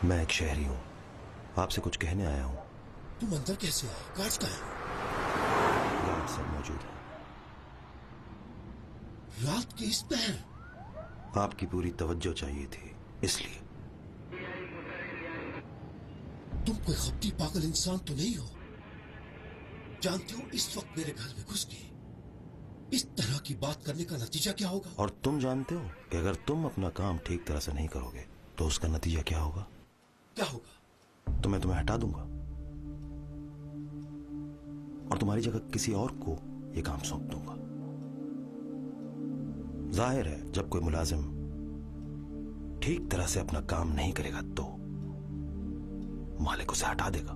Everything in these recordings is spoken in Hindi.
मैं एक शहरी हूं, आपसे कुछ कहने आया हूं। तुम अंदर कैसे आए? गार्ड्स कहाँ हैं? गार्ड सब मौजूद हैं। रात के इस पहर? आपकी पूरी तवज्जो चाहिए थी, इसलिए। तुम कोई खपती पागल इंसान तो नहीं हो? जानते हो इस वक्त मेरे घर में घुस के इस तरह की बात करने का नतीजा क्या होगा? और तुम जानते हो कि अगर तुम अपना काम ठीक तरह से नहीं करोगे तो उसका नतीजा क्या होगा? क्या होगा? तो मैं तुम्हें हटा दूंगा और तुम्हारी जगह किसी और को यह काम सौंप दूंगा। जाहिर है जब कोई मुलाजिम ठीक तरह से अपना काम नहीं करेगा तो मालिक उसे हटा देगा।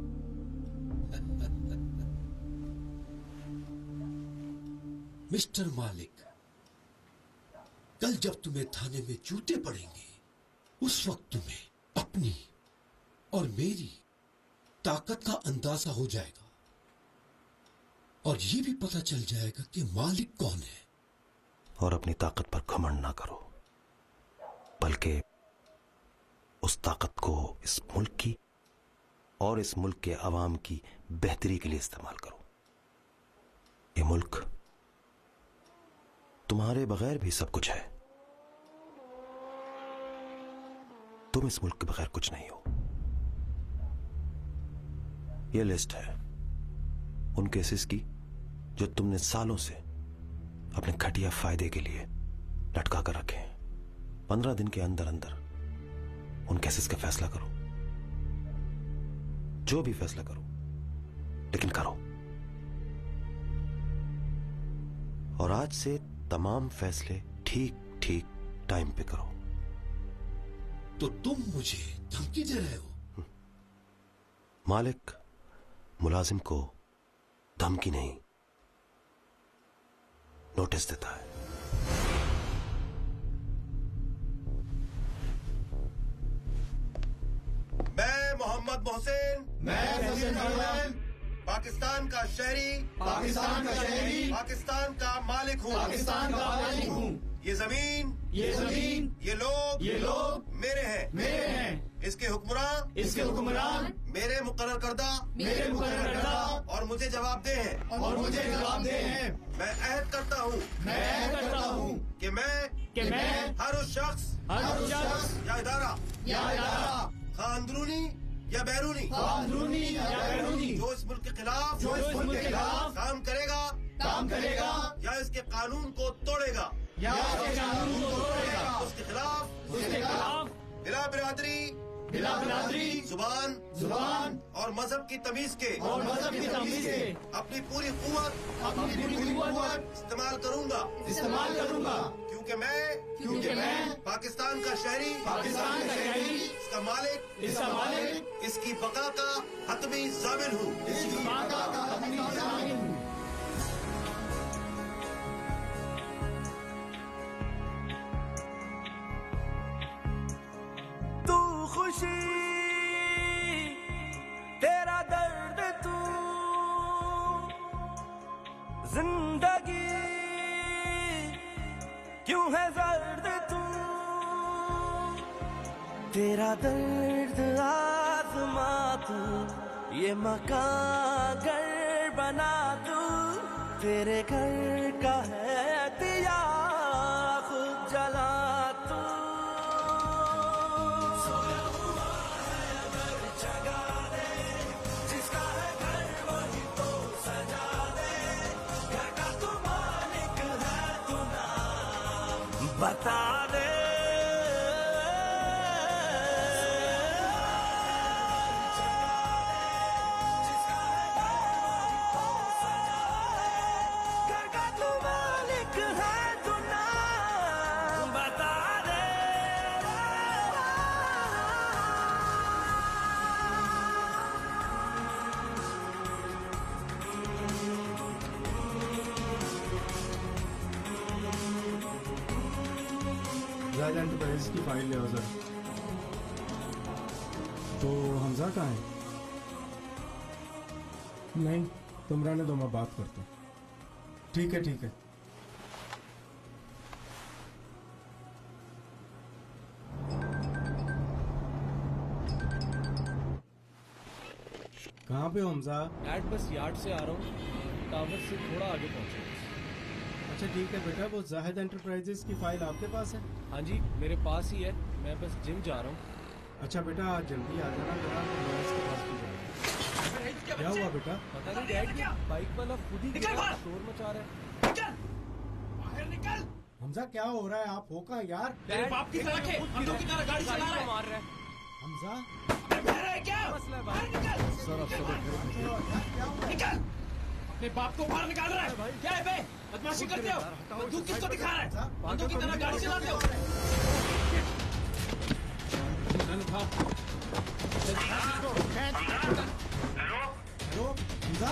मिस्टर मालिक, कल जब तुम्हें थाने में जूते पड़ेंगे उस वक्त तुम्हें अपनी और मेरी ताकत का अंदाजा हो जाएगा और ये भी पता चल जाएगा कि मालिक कौन है। और अपनी ताकत पर घमंड ना करो, बल्कि उस ताकत को इस मुल्क की और इस मुल्क के अवाम की बेहतरी के लिए इस्तेमाल करो। ये मुल्क तुम्हारे बगैर भी सब कुछ है। तुम इस मुल्क के बगैर कुछ नहीं हो। यह लिस्ट है उन केसेस की जो तुमने सालों से अपने घटिया फायदे के लिए लटका कर रखे हैं। 15 दिन के अंदर अंदर उन केसेस का फैसला करो। जो भी फैसला करो, लेकिन करो। और आज से तमाम फैसले ठीक ठीक टाइम पे करो। तो तुम मुझे धमकी दे रहे हो? मालिक मुलाजिम को धमकी नहीं, नोटिस देता है। मैं मोहम्मद मोहसिन, पाकिस्तान का शहरी, पाकिस्तान का मालिक हूँ। ये जमीन, ये लोग मेरे हैं। इसके हुक्मरान मेरे मुकर्रर करदा और मुझे जवाबदेह हैं। मैं अहद करता हूँ कि मैं हर उस शख्स या इदारा खा अंदरूनी या बैरूनी जो इस मुल्क के खिलाफ काम करेगा या इसके कानून को तोड़ेगा उसके खिलाफ बिला बिरादरी, जुबान और मजहब की तमीज के अपनी पूरी कुव्वत इस्तेमाल करूंगा क्योंकि मैं पाकिस्तान का शहरी, इसका मालिक, इसकी बका का हतमी ज़ामिन हूँ। तू खुशी तेरा दर्द, तू जिंदगी क्यों है दर्द, तू तेरा दर्द आज़मा, तू ये मकान घर बना, तू तेरे घर का है दिया खुद जला, तू सोया हुआ है अगर जगा दे, जिसका है घर वही तो सजा दे, घर का तू मालिक है, तू नाम बता दे। एजेंट बहस की फाइल ले सर। तो हमजा कहाँ है? नहीं, तुम रहने दो, मैं बात करता हूँ। ठीक है। कहाँ पे हो हमजा? डैड बस यार्ड से आ रहा हूँ, टावर से थोड़ा आगे पहुंचा। अच्छा ठीक है बेटा, वो जाहिद एंटरप्राइजेस की फाइल आपके पास है? हाँ जी मेरे पास ही है, मैं बस जिम जा रहा हूँ। अच्छा बेटा आज जल्दी आ जाना जरा, मैं इसके पास भी जाऊंगा। क्या हुआ बेटा? पता नहीं डैड, ये बाइक वाला खुद ही शोर मचा रहा है। हमजा क्या हो रहा है? आप हो कहाँ यार? तेरे बाप की तरह के बंदूक की तरह गाड़ी चला रहा है, मार रहा है। हमजा क्या मसला है भाई? सर अब सब निकल! अपने बाप को बाहर निकाल रहा है। क्या है बे? बदमाशी करते हो? बंदूक किसको दिखा रहा है? बंदूक की तरह गाड़ी चलाते हो? हेलो हमजा?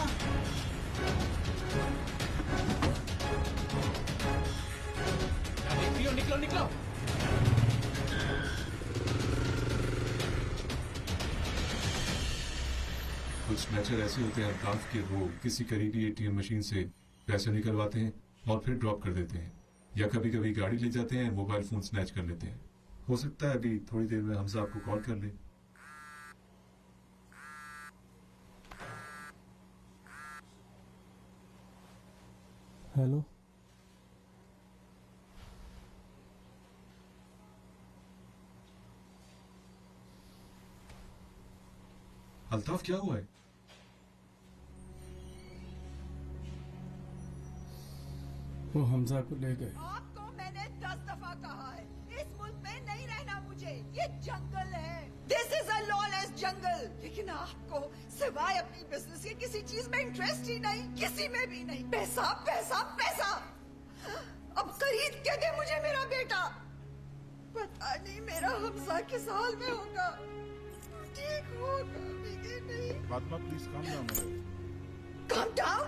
निकलो निकलो निकलो! कुछ स्नैचर ऐसे होते हैं अल्ताफ के, वो किसी करीबी एटीएम मशीन से पैसे निकलवाते हैं और फिर ड्रॉप कर देते हैं, या कभी कभी गाड़ी ले जाते हैं, मोबाइल फोन स्नैच कर लेते हैं। हो सकता है अभी थोड़ी देर में हमजा आपको कॉल कर ले। हेलो अल्ताफ क्या हुआ है? वो हमजा को ले गए। आपको मैंने 10 दफा कहा है, इस मुल्क में नहीं रहना मुझे, ये जंगल है। दिस इज अ लॉलेस जंगल। लेकिन आपको सिवाय अपनी बिजनेस के किसी चीज में इंटरेस्ट ही नहीं, किसी में भी नहीं। पैसा पैसा पैसा। अब खरीद के दे मुझे मेरा बेटा। पता नहीं मेरा हमजा किस हाल में होगा, ठीक होगा भी नहीं। Fatima please calm down. Calm down?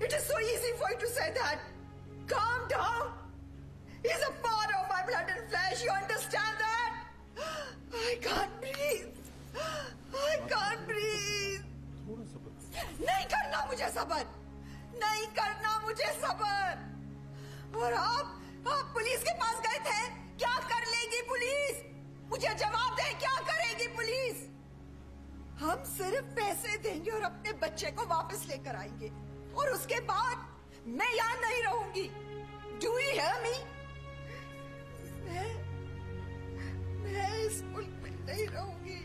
It is so easy for you to say that. Calm down. He's a part of my blood and flesh. You understand that? I can't breathe. I can't breathe. नहीं करना मुझे सबर, नहीं करना मुझे सबर। और आप पुलिस के पास गए थे, क्या कर लेगी पुलिस? मुझे जवाब दे, क्या करेगी पुलिस? हम सिर्फ पैसे देंगे और अपने बच्चे को वापस लेकर आएंगे, और उसके बाद मैं यहाँ नहीं रहूंगी। Do you hear me? मैं इस मुल्क में नहीं रहूंगी।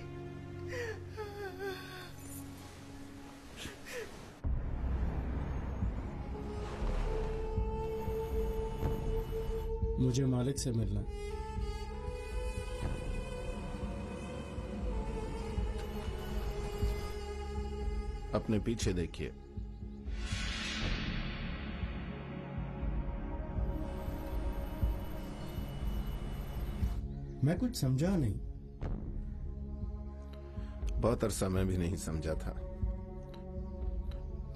मुझे मालिक से मिलना है। अपने पीछे देखिए। मैं कुछ समझा नहीं। बहुत अरसा मैं भी नहीं समझा था।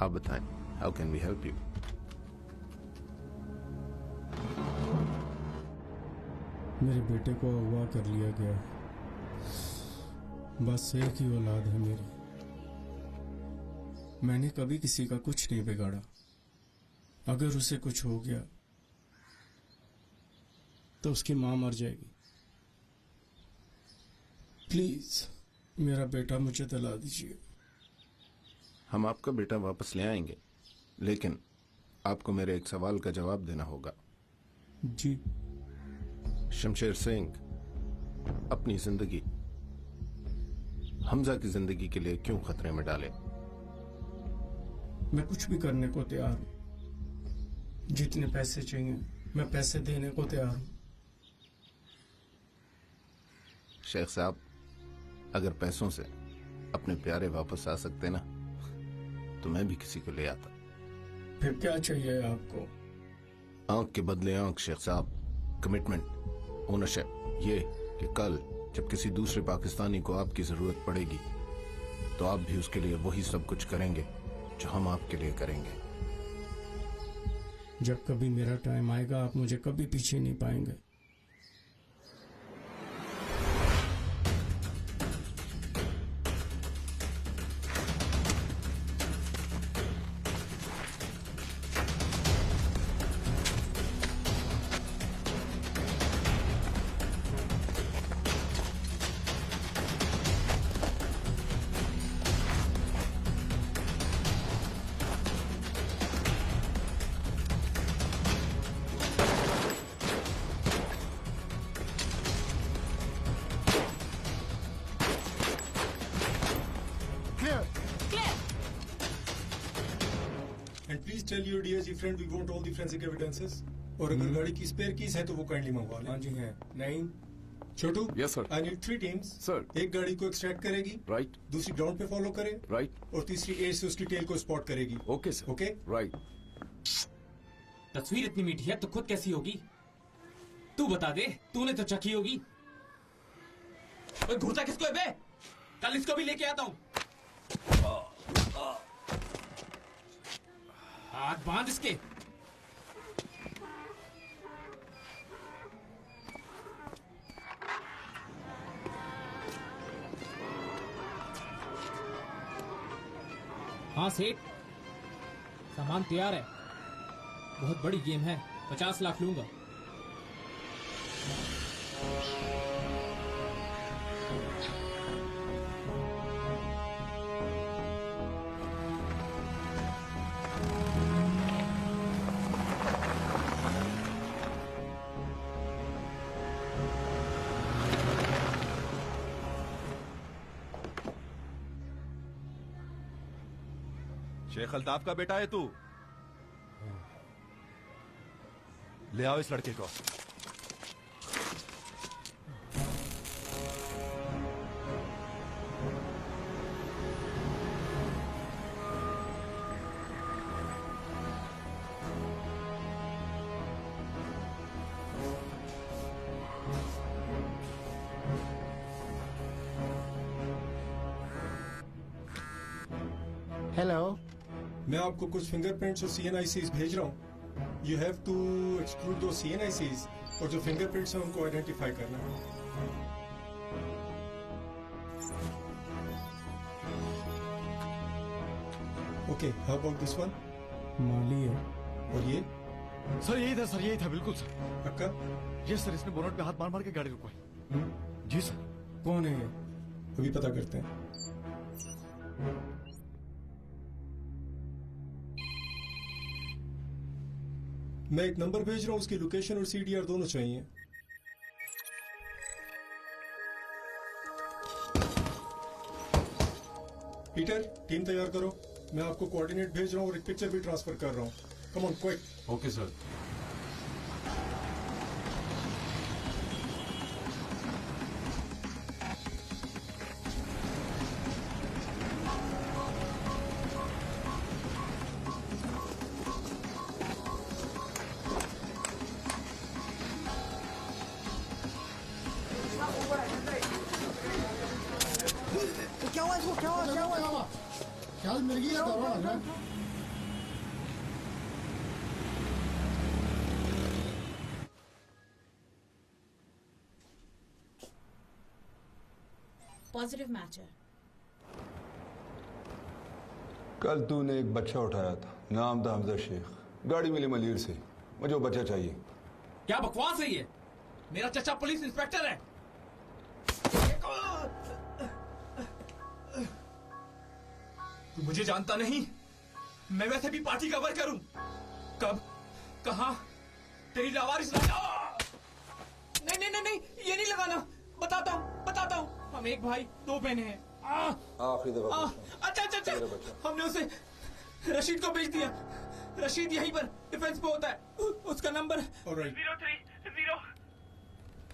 आप बताएं, how can we help you? मेरे बेटे को अगवा कर लिया गया है। बस एक ही औलाद है मेरी। मैंने कभी किसी का कुछ नहीं बिगाड़ा। अगर उसे कुछ हो गया तो उसकी मां मर जाएगी। प्लीज मेरा बेटा मुझे दिला दीजिए। हम आपका बेटा वापस ले आएंगे, लेकिन आपको मेरे एक सवाल का जवाब देना होगा। जी। शमशेर सिंह अपनी जिंदगी हमजा की जिंदगी के लिए क्यों खतरे में डाले? मैं कुछ भी करने को तैयार हूं। जितने पैसे चाहिए मैं पैसे देने को तैयार हूं। शेख साहब, अगर पैसों से अपने प्यारे वापस आ सकते ना, तो मैं भी किसी को ले आता। फिर क्या चाहिए आपको? आंख के बदले आंख शेख साहब। कमिटमेंट, ओनरशिप, ये कि कल जब किसी दूसरे पाकिस्तानी को आपकी जरूरत पड़ेगी तो आप भी उसके लिए वही सब कुछ करेंगे जो हम आपके लिए करेंगे। जब कभी मेरा टाइम आएगा आप मुझे कभी पीछे नहीं पाएंगे। tell your DSG friend we want all the forensic evidences. और अगर गाड़ी की स्पेयर कीज है तो वो काइंडली मंगवा लें। हाँ जी है। नहीं Chhotu. Yes sir. I need 3 teams. Sir. एक गाड़ी को एक्सट्रैक्ट करेगी, राइट, दूसरी ग्राउंड पे फॉलो करे, राइट, और तीसरी एयर से उसकी टेल को स्पॉट करेगी। Okay sir. Okay right. तस्वीर इतनी मीठी है तो खुद कैसी होगी? तू बता दे, तूने तो चखी होगी। ओए घूरता किसको है बे? कल इसको भी लेके आता हूँ। हाथ बांध इसके। हाँ सेठ, सामान तैयार है। बहुत बड़ी गेम है, 50 लाख लूंगा। शेख अल्ताफ का बेटा है तू? ले आओ इस लड़के को। हेलो। मैं आपको कुछ फिंगरप्रिंट्स और CNICs भेज रहा हूँ। यू हैव टू एक्सक्लूड दो CNICs और जो फिंगरप्रिंट्स हैं उनको आइडेंटिफाई करना है। Okay, how about this one? माली है। और ये? सर यही था सर, यही था बिल्कुल सर। पक्का? यस सर, इसने बोनट पे हाथ मार मार के गाड़ी रुकवाई। जी सर। कौन है ये? अभी पता करते हैं। मैं एक नंबर भेज रहा हूँ, उसकी लोकेशन और CDR दोनों चाहिए। पीटर, टीम तैयार करो। मैं आपको कोऑर्डिनेट भेज रहा हूँ और एक पिक्चर भी ट्रांसफर कर रहा हूँ। Come on quick. Okay sir. क्या हुआ इसको? क्या हुआ? क्या हुआ? ख्याल मिल गया तो पॉजिटिव मैच है। कल तूने एक बच्चा उठाया था, नाम था हमजा शेख। गाड़ी मिली मलीर से। मुझे वो बच्चा चाहिए। क्या बकवास है ये? मेरा चचा पुलिस इंस्पेक्टर है। तू मुझे जानता नहीं, मैं वैसे भी पार्टी का वर्कर हूं। कब, कहां, तेरी लावारिस नहीं नहीं नहीं नहीं, ये नहीं लगाना। बताता हूं। हम एक भाई 2 बहनें हैं। आखिरी दफा। अच्छा, हमने उसे रशीद को भेज दिया। रशीद यहीं पर डिफेंस पे होता है। उसका नंबर 030।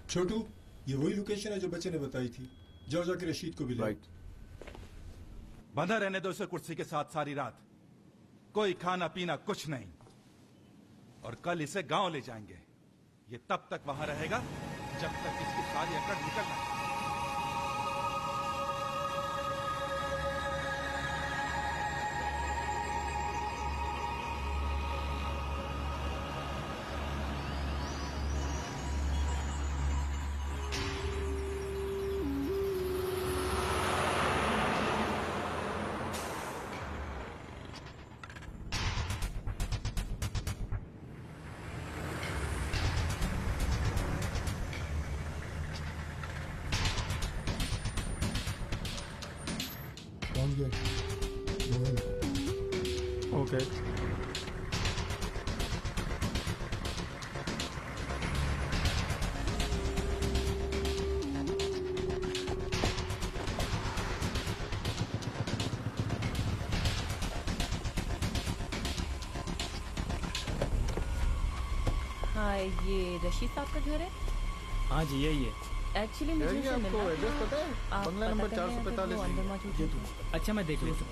छोटू, ये वही लोकेशन है जो बच्चे ने बताई थी। जाओ जाके रशीद को भी ले। राइट। बंधा रहने दो उसे कुर्सी के साथ सारी रात। कोई खाना पीना कुछ नहीं। और कल इसे गांव ले जाएंगे। ये तब तक वहां रहेगा जब तक इसकी सारी अकड़ निकल ना जाए। Okay. हाय, ये रशीद साहब का घर है? हाँ जी यही है। एक्चुअली मुझे ये उनसे आपको मिलना एड्रेस था। पता है? आप बंगला पता नंबर करें अगर वो 445 अंदर मौजूद है तो। अच्छा मैं देख लेता हूँ।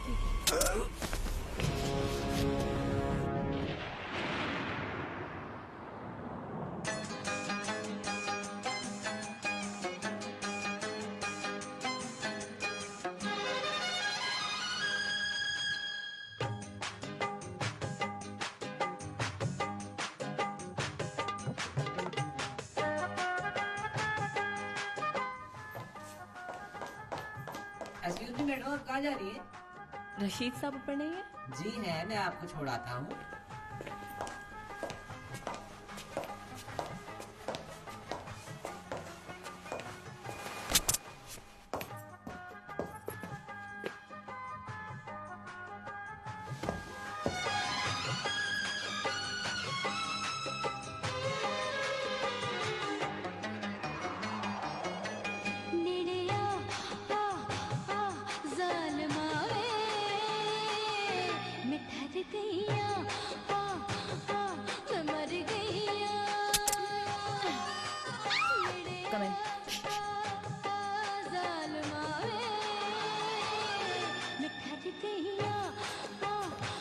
एक्सक्यूज मी मैडम, आप कहाँ जा रही हैं? रशीद साहब ऊपर नहीं है? जी है, मैं आपको छोड़ाता हूँ। Come in.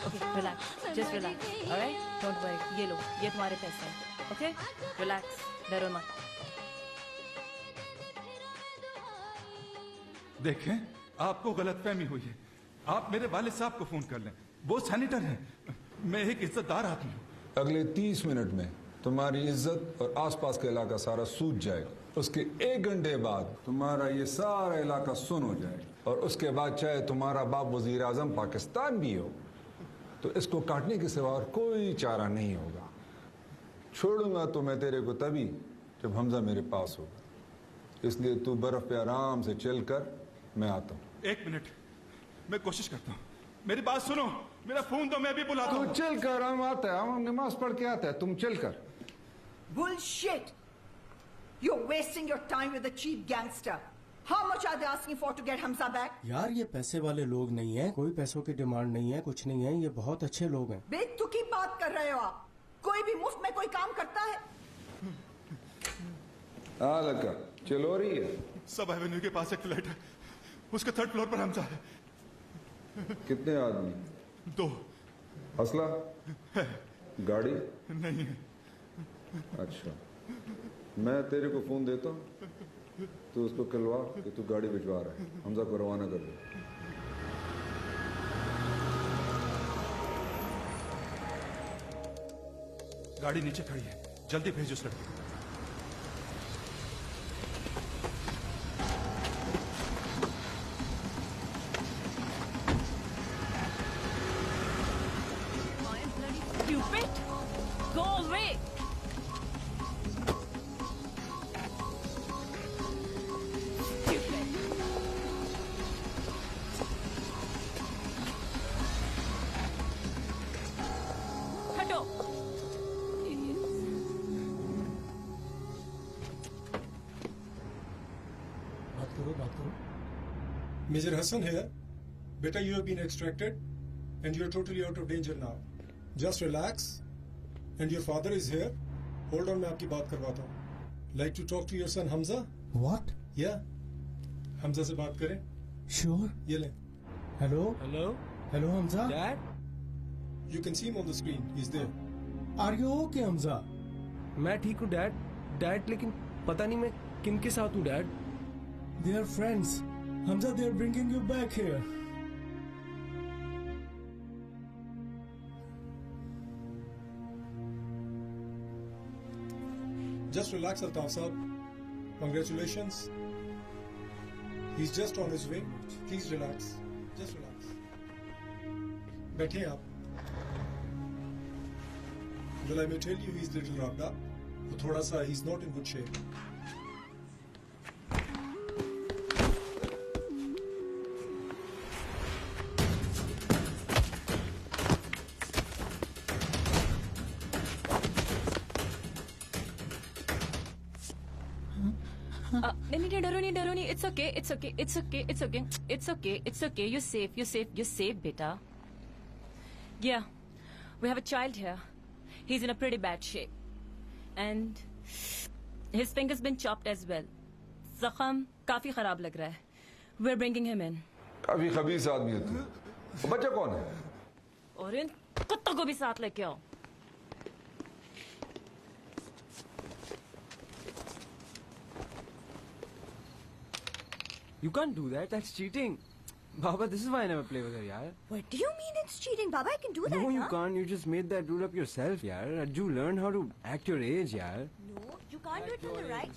Okay, relax. Just relax. All right? Don't worry. ये लो, ये तुम्हारे पैसे हैं. Okay? Relax. डरो मत. देखें, आपको गलतफहमी हुई है। आप मेरे वालिद साहब को फोन कर लें, वो सैनिटर हैं। मैं एक इज्जतदार आदमी हूँ। अगले 30 मिनट में तुम्हारी इज्जत और आसपास का इलाका सारा सूझ जाएगा। उसके 1 घंटे बाद तुम्हारा ये सारा इलाका सुन हो जाएगा और उसके बाद चाहे तुम्हारा बाप वजीर आजम पाकिस्तान भी हो तो इसको काटने के सिवा और कोई चारा नहीं होगा। छोड़ूंगा तो मैं तेरे को तभी जब हमजा मेरे पास होगा। इसलिए तू बर्फ पे आराम से चल कर, मैं आता हूँ। 1 मिनट, मैं कोशिश करता हूँ। मेरी बात सुनो, मेरा फोन दो, मैं भी बुलाता तू हूँ। चल कर, हम आता है, हम नमाज पढ़ के आता है, तुम चल कर। Bullshit! You're wasting your time with a cheap gangster. How much are they asking for to get Hamza back? यार ये पैसे वाले लोग नहीं हैं, कोई पैसों की डिमांड नहीं है, कुछ नहीं है, ये बहुत अच्छे लोग हैं। बेतुकी बात कर रहे हो आप। कोई भी मुफ्त में कोई काम करता है? हाँ लड़का, चल हो रही है। सब एवेन्यू के पास एक फ्लैट है, उसके 3rd फ्लोर पर हमजा है। कितने आदमी? 2। असला है? गाड़ी नहीं है। अच्छा, मैं तेरे को फोन देता हूँ, तो उसको कहलवा कि तू गाड़ी भिजवा रहा है, हमजा को रवाना कर दे। गाड़ी नीचे खड़ी है, जल्दी भेज उस लड़के को। Stupid! Go away! हटो। बात करो। Major Hassan here. Beta, you have been extracted and you're totally out of danger now. Just relax. And your father is here. Hold on, मैं आपकी बात करवाता हूँ. Like to talk to your son Hamza? What? Yeah. Hamza से बात करें? Sure. ये ले. Hello? Hello? Hello Hamza? Dad? You can see him on the screen. He's there. Are you okay Hamza? मैं ठीक हूँ डैड। डैड लेकिन पता नहीं मैं किन के साथ हूँ dad. They are friends. Hamza, they are bringing you back here. Just relax, Altaf Saab. Congratulations. He's just on his way. Please relax. Just relax. बैठिए आप. Well, I may tell you he's little rubbed up. तो थोड़ा सा he's not in good shape. नहीं, डरो नहीं, it's okay, you're safe, beta. Yeah, we have a child here. He's in a pretty bad shape. and his finger's been chopped as well. जख्म काफी खराब लग रहा है. We're bringing him in. काफी खबीस आदमी है तू. वो बच्चा कौन है? और इन कुत्तों को भी साथ लेके आओ. You can't do that. That's cheating. Baba, this is why I never play with her, yaar. What do you mean it's cheating, Baba? I can do that. No, you huh? can't. You just made that rule up yourself, yaar. Arju, learn how to act your age, yaar. No, you can't do it from the right.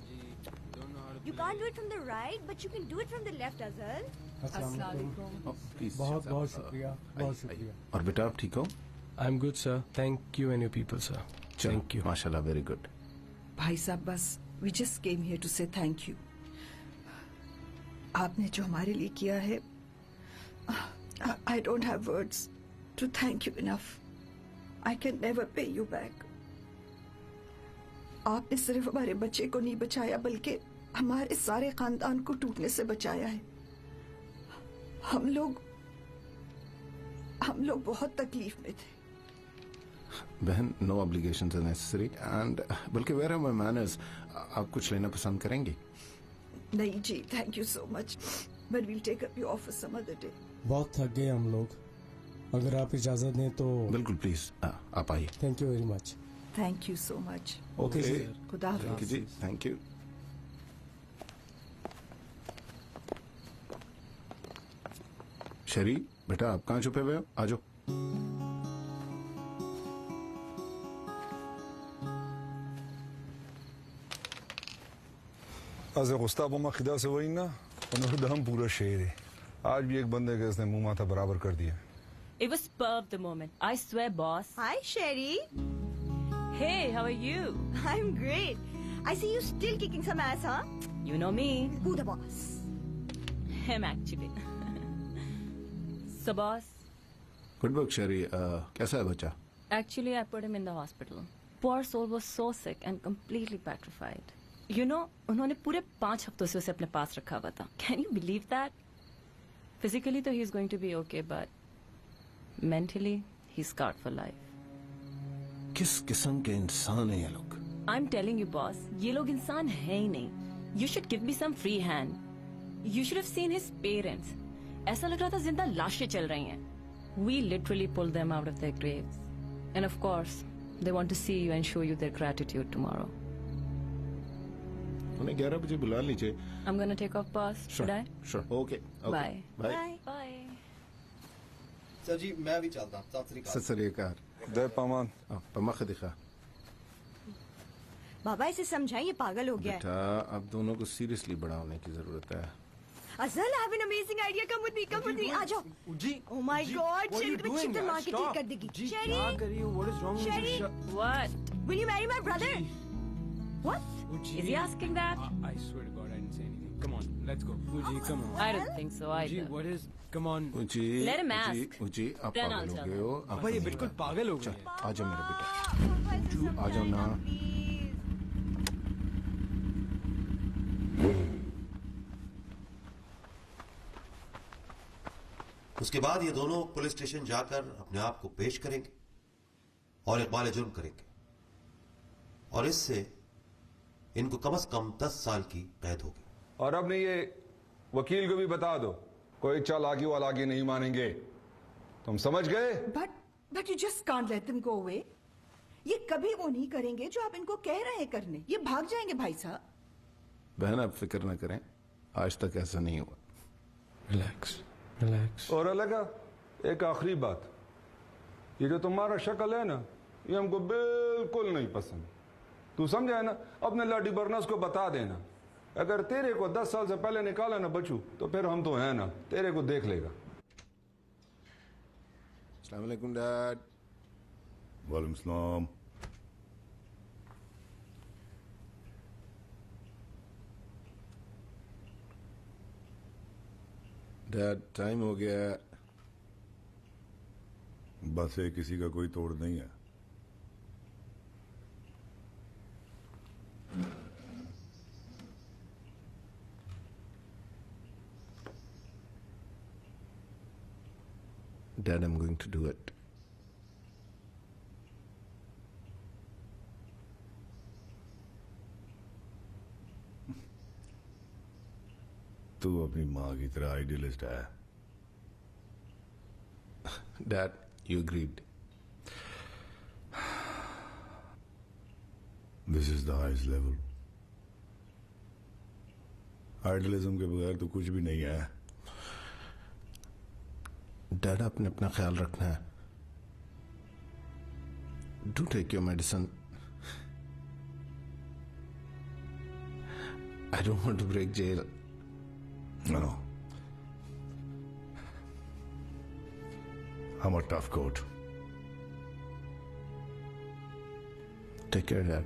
You can't do it from the right, but you can do it from the left, Azhar. बहुत बहुत शुक्रिया, बहुत शुक्रिया. और बेटा आप ठीक हो? I'm good, sir. Thank you and your people, sir. Thank you. माशाल्लाह, very good. भाई साहब बस we just came here to say thank you. आपने जो हमारे लिए किया है, I don't have words to thank you enough. I can never pay you back. आपने सिर्फ हमारे बच्चे को नहीं बचाया बल्कि हमारे सारे खानदान को टूटने से बचाया है. हम लोग बहुत तकलीफ में थे. बहन, no obligations are necessary and बल्कि where are my manners? आप कुछ लेना पसंद करेंगे? नहीं जी, thank you so much, but we'll take up your offer some other day. बहुत थक गए हम लोग. अगर आप इजाजत दें तो. बिल्कुल, प्लीज आप आइए. Thank you very much. Thank you so much. Okay. खुदा हाफिज. Thank you ji. Thank you. शरी, बेटा आप कहाँ छुपे हुए हो? आ जाओ. आज गुस्ताबो मखिदा से वही ना उन्होंने पूरा शेर है. आज भी एक बंदे के इसने मुंह माथा बराबर कर दिया. It was superb the moment. I swear, boss. Hi, Sherry. Hey, how are you? I'm great. I see you still kicking some ass, huh? You know me. Who the boss? Him, actually. So, boss? Good work, शरी. कैसा है बच्चा? Actually, I put him in the hospital. Poor soul was so sick and completely petrified. You know, उन्होंने पूरे 5 हफ्तों से उसे अपने पास रखा हुआ था. Can you believe that? Physically, though, he's going to be okay, but mentally, he's scarred for life. किस किस्म के इंसान है ये लोग? I'm telling you, boss, ये लोग इंसान हैं ही नहीं. You should give me some free hand. You should have seen his parents. ऐसा लग रहा था जिंदा लाशें चल रही हैं. We literally pulled them out of their graves. And of course, they want to see you and show you their gratitude tomorrow. उन्हें 11 बजे बुला लीजिए. I'm gonna take off, boss. Should I? Sure. Okay. Bye. Bye. Bye. Sir ji मैं भी चलता हूँ. सत श्री अकाल. दे पामान. पमा खदिखा. बाबा इसे समझाइए, पागल हो गया है. बेटा अब दोनों को सीरियसली बड़ा होने की जरूरत है. Azhar, I have an amazing idea. Come with me. Come with me. आ जाओ. Oh my God, Sherry तो चिकन मार के ठीक कर देगी. Sherry. क्या कर रही हो? What is wrong with Sherry. you? What? Will you marry my brother? What? Is he asking that? I swear to God, I didn't say anything. Come on, let's go. Uji, come on. I don't think so either. Uji, what is? Come on. उजी. Let him ask. उजी, आप Then पागल I'll हो tell गए him. हो. पापा ये बिल्कुल पागल हो गए हैं. आ जाओ मेरे बेटा. आ जाओ ना. उसके बाद ये दोनों पुलिस स्टेशन जाकर अपने आप को पेश करेंगे और इकबाल जुर्म करेंगे और इससे इनको कम से कम 10 साल की कैद होगी. और अब नहीं, ये वकील को भी बता दो, कोई चालाकी वालाकी नहीं मानेंगे. तुम समझ गए? But you just can't let them go away. ये कभी वो नहीं करेंगे जो आप इनको कह रहे हैं करने. ये भाग जाएंगे भाई साहब. बहन आप फिक्र न करें, आज तक ऐसा नहीं हुआ. Relax. Relax. और अलगा एक आखिरी बात, ये जो तुम्हारा शक्ल है ना, ये हमको बिल्कुल नहीं पसंद. तू समझा है ना? अपने लाडी बरनस को बता देना, अगर तेरे को 10 साल से पहले निकाला ना बच्चू, तो फिर हम तो हैं ना, तेरे को देख लेगा. अस्सलाम वालेकुम डैड. वालेकुम सलाम. डैड टाइम हो गया. बस ये किसी का कोई तोड़ नहीं है. Dad, I'm going to do it. तू अपनी माँ की तरह आइडियलिस्ट है। Dad, you agreed. This is the highest level. Idealism के बगैर तो कुछ भी नहीं है। डैड, आपने अपना ख्याल रखना है। Do take your medicine. I don't want to break jail. No. I'm a tough goat. Take care, Dad.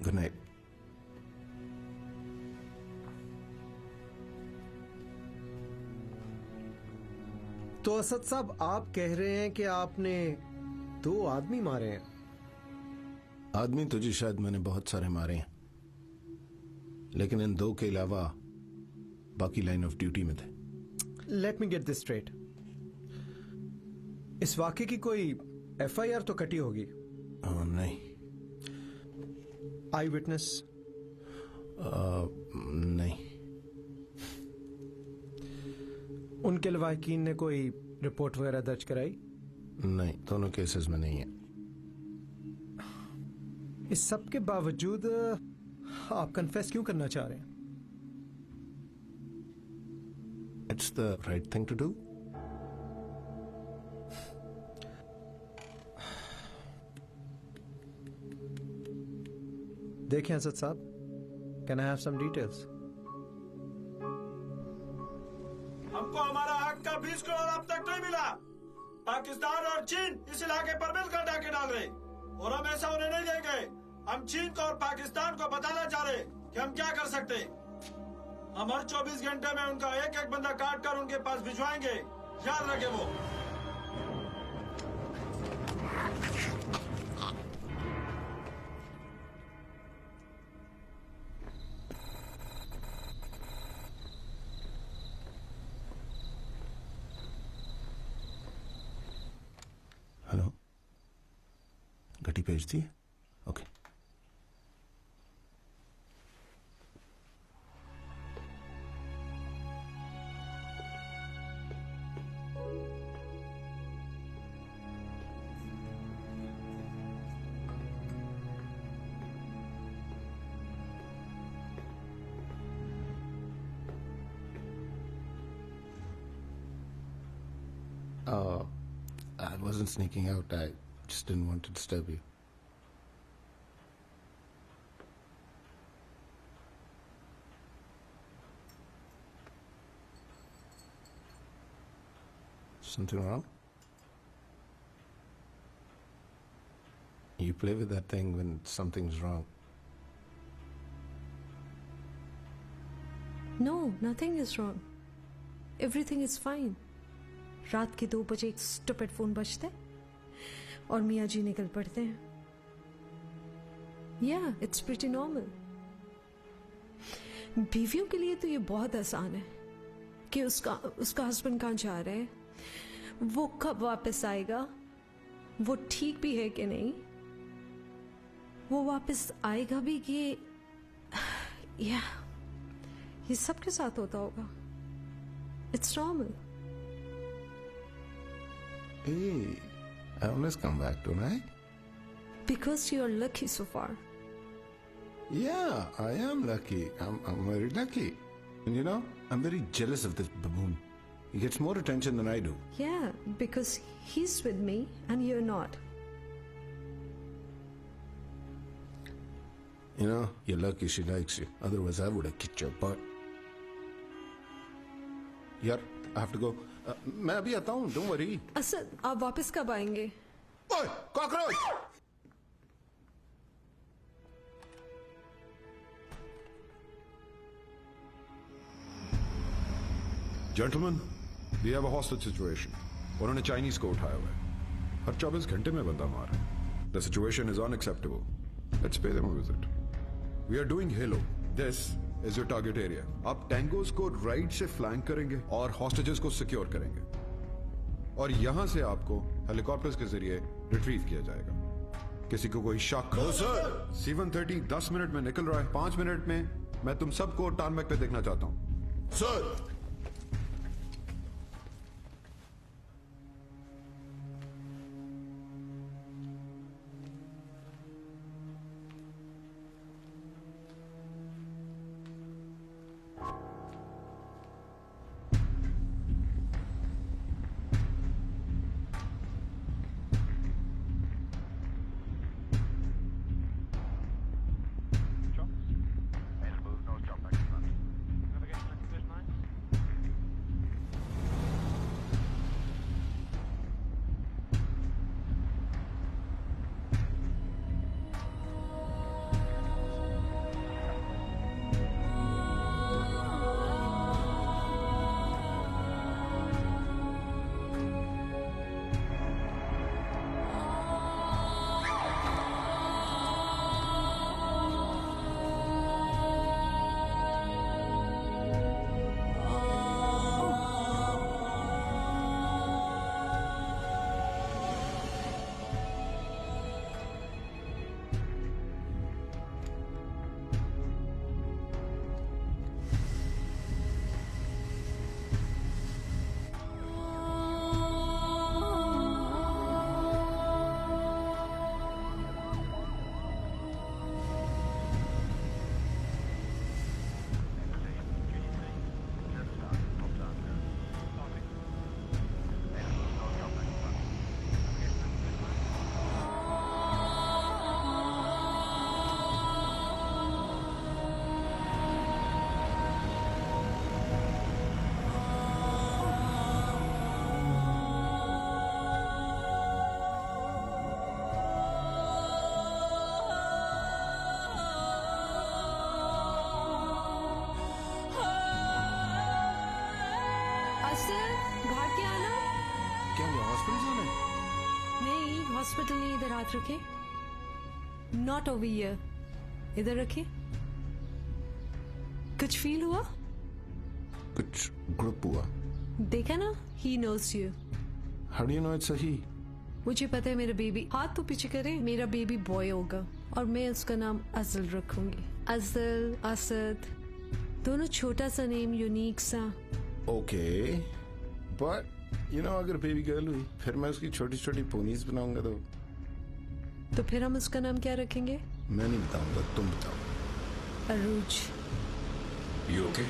Good night. तो असद साहब, आप कह रहे हैं कि आपने 2 आदमी मारे हैं? आदमी तो जी शायद मैंने बहुत सारे मारे हैं, लेकिन इन 2 के अलावा बाकी लाइन ऑफ ड्यूटी में थे। Let me get this straight. इस वाकये की कोई FIR तो कटी होगी? नहीं। आई विटनेस? नहीं। उनके लवाहिकीन ने कोई रिपोर्ट वगैरह दर्ज कराई? नहीं, दोनों केसेस में नहीं है। इस सब के बावजूद आप कन्फेस क्यों करना चाह रहे हैं? It's the right thing to do. देखें असद साहब, can I have some details? हमको हमारा हक का 20 करोड़ अब तक नहीं मिला। पाकिस्तान और चीन इस इलाके पर मिलकर डाके डाल रहे और हम ऐसा होने नहीं देंगे। हम चीन को और पाकिस्तान को बताना चाह रहे कि हम क्या कर सकते। हम हर 24 घंटे में उनका एक एक बंदा काट कर उनके पास भिजवाएंगे, याद रखे वो। हेलो, घटी भेज दी? Okay. I wasn't sneaking out. I just didn't want to disturb you. Something wrong? You play with that thing when something's wrong. No, nothing is wrong. Everything is fine. रात के 2 बजे एक स्टूपिड फोन बजता है और मियाँ जी निकल पड़ते हैं। Yeah, it's pretty normal. बीवियों के लिए तो ये बहुत आसान है कि उसका हस्बैंड कहाँ जा रहा है, वो कब वापस आएगा, वो ठीक भी है कि नहीं, वो वापस आएगा भी कि ये सबके साथ होता होगा। It's normal. Hey, I always come back, don't I? Because you're lucky so far. Yeah, I am lucky. I'm very lucky. And you know, I'm very jealous of this baboon. He gets more attention than I do. Yeah, because he's with me and you're not. You know, you're lucky she likes you. Otherwise, I would have kicked your butt. Yaar, I have to go. मैं अभी आता हूँ, don't worry. असद, आप वापस कब आएंगे? ओए, cockroach! Gentlemen, we have a hostage situation. उन्होंने चाइनीज को उठाया हुआ है। हर 24 घंटे में बंदा मार है। The situation is unacceptable. Let's pay them a visit. We are doing Halo. This is your target area. आप टैंगोस को राइट से फ्लैंक करेंगे और हॉस्टेजेस को सिक्योर करेंगे और यहां से आपको हेलीकॉप्टर्स के जरिए रिट्रीव किया जाएगा। किसी को कोई शक? सर। C-130 10 मिनट में निकल रहा है। 5 मिनट में मैं तुम सबको टारमेक पे देखना चाहता हूं। सर। हॉस्पिटल नहीं, इधर हाथ रखे। नॉट ओवर हियर, इधर रखे। कुछ फील हुआ? कुछ ग्रुप हुआ। देखा ना, he knows you. How do you know it's he? मुझे पता है मेरा बेबी, हाथ तो पीछे करे, मेरा बेबी बॉय होगा और मैं उसका नाम अज़ल रखूंगी। अज़ल, असद, दोनों छोटा सा नेम, यूनिक सा। ओके, बट यू नो अगर बेबी गर्ल हुई फिर मैं उसकी छोटी छोटी पोनीज बनाऊंगा तो फिर हम उसका नाम क्या रखेंगे? मैं नहीं बताऊंगा, तुम बताओ। अरूज। You okay?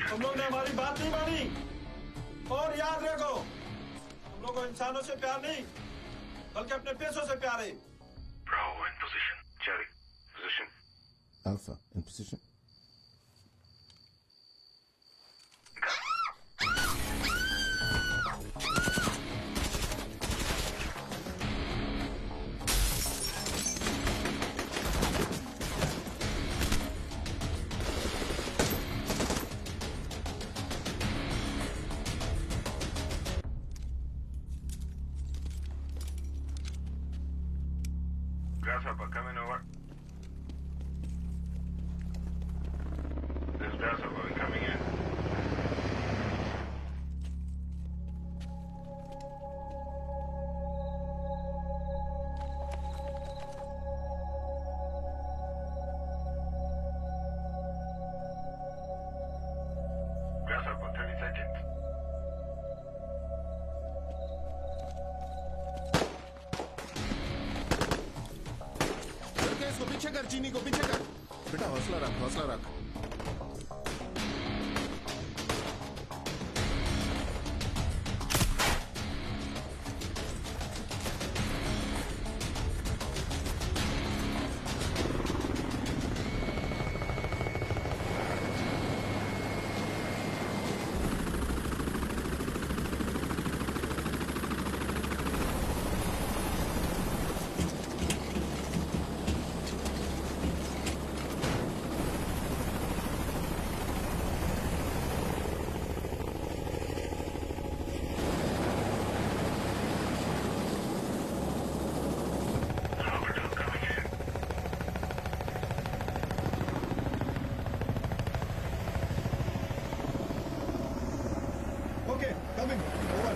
तुम लोग ने हमारी बात नहीं मानी और याद रखो, हम लोग को इंसानों से प्यार नहीं बल्कि अपने पैसों से प्यार है। Bravo in position. Charlie, position. Alpha in position. Grasshopper, coming over. This is Grasshopper, coming in. Grasshopper, 30 seconds. इसको पीछे कर, चीनी को पीछे कर। बेटा हौसला रख, हौसला रख। Okay, coming. Over.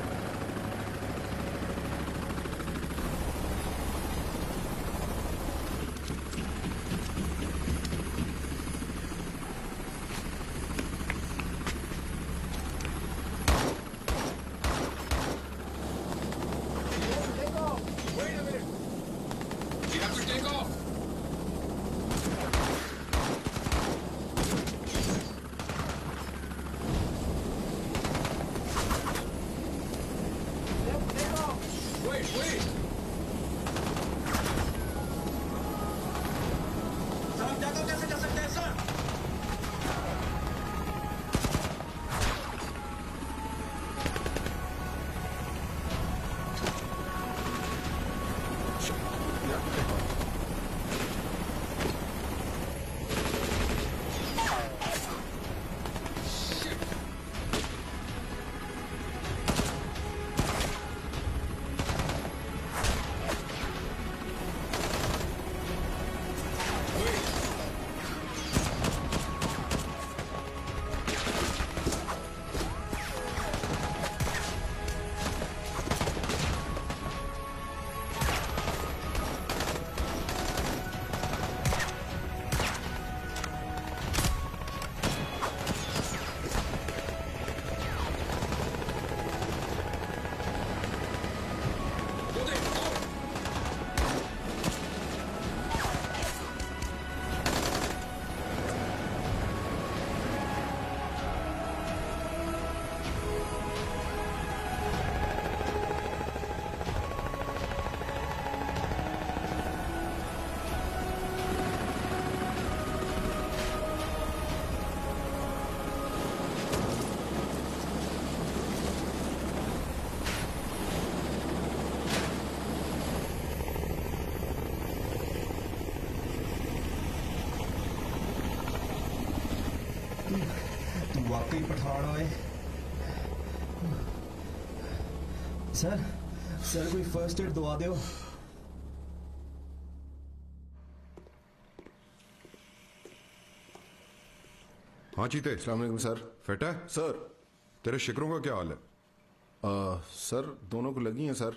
Wait a minute. You have to take off. Wait. Sir हम जाकर कैसे जा सकते हैं सर? तू वाकई पठान है सर कोई फर्स्ट एड दवा दो। हाँ चीते, अस्सलाम वालेकुम सर। फिट है सर? तेरे शिकरों का क्या हाल है? सर दोनों को लगी हैं सर।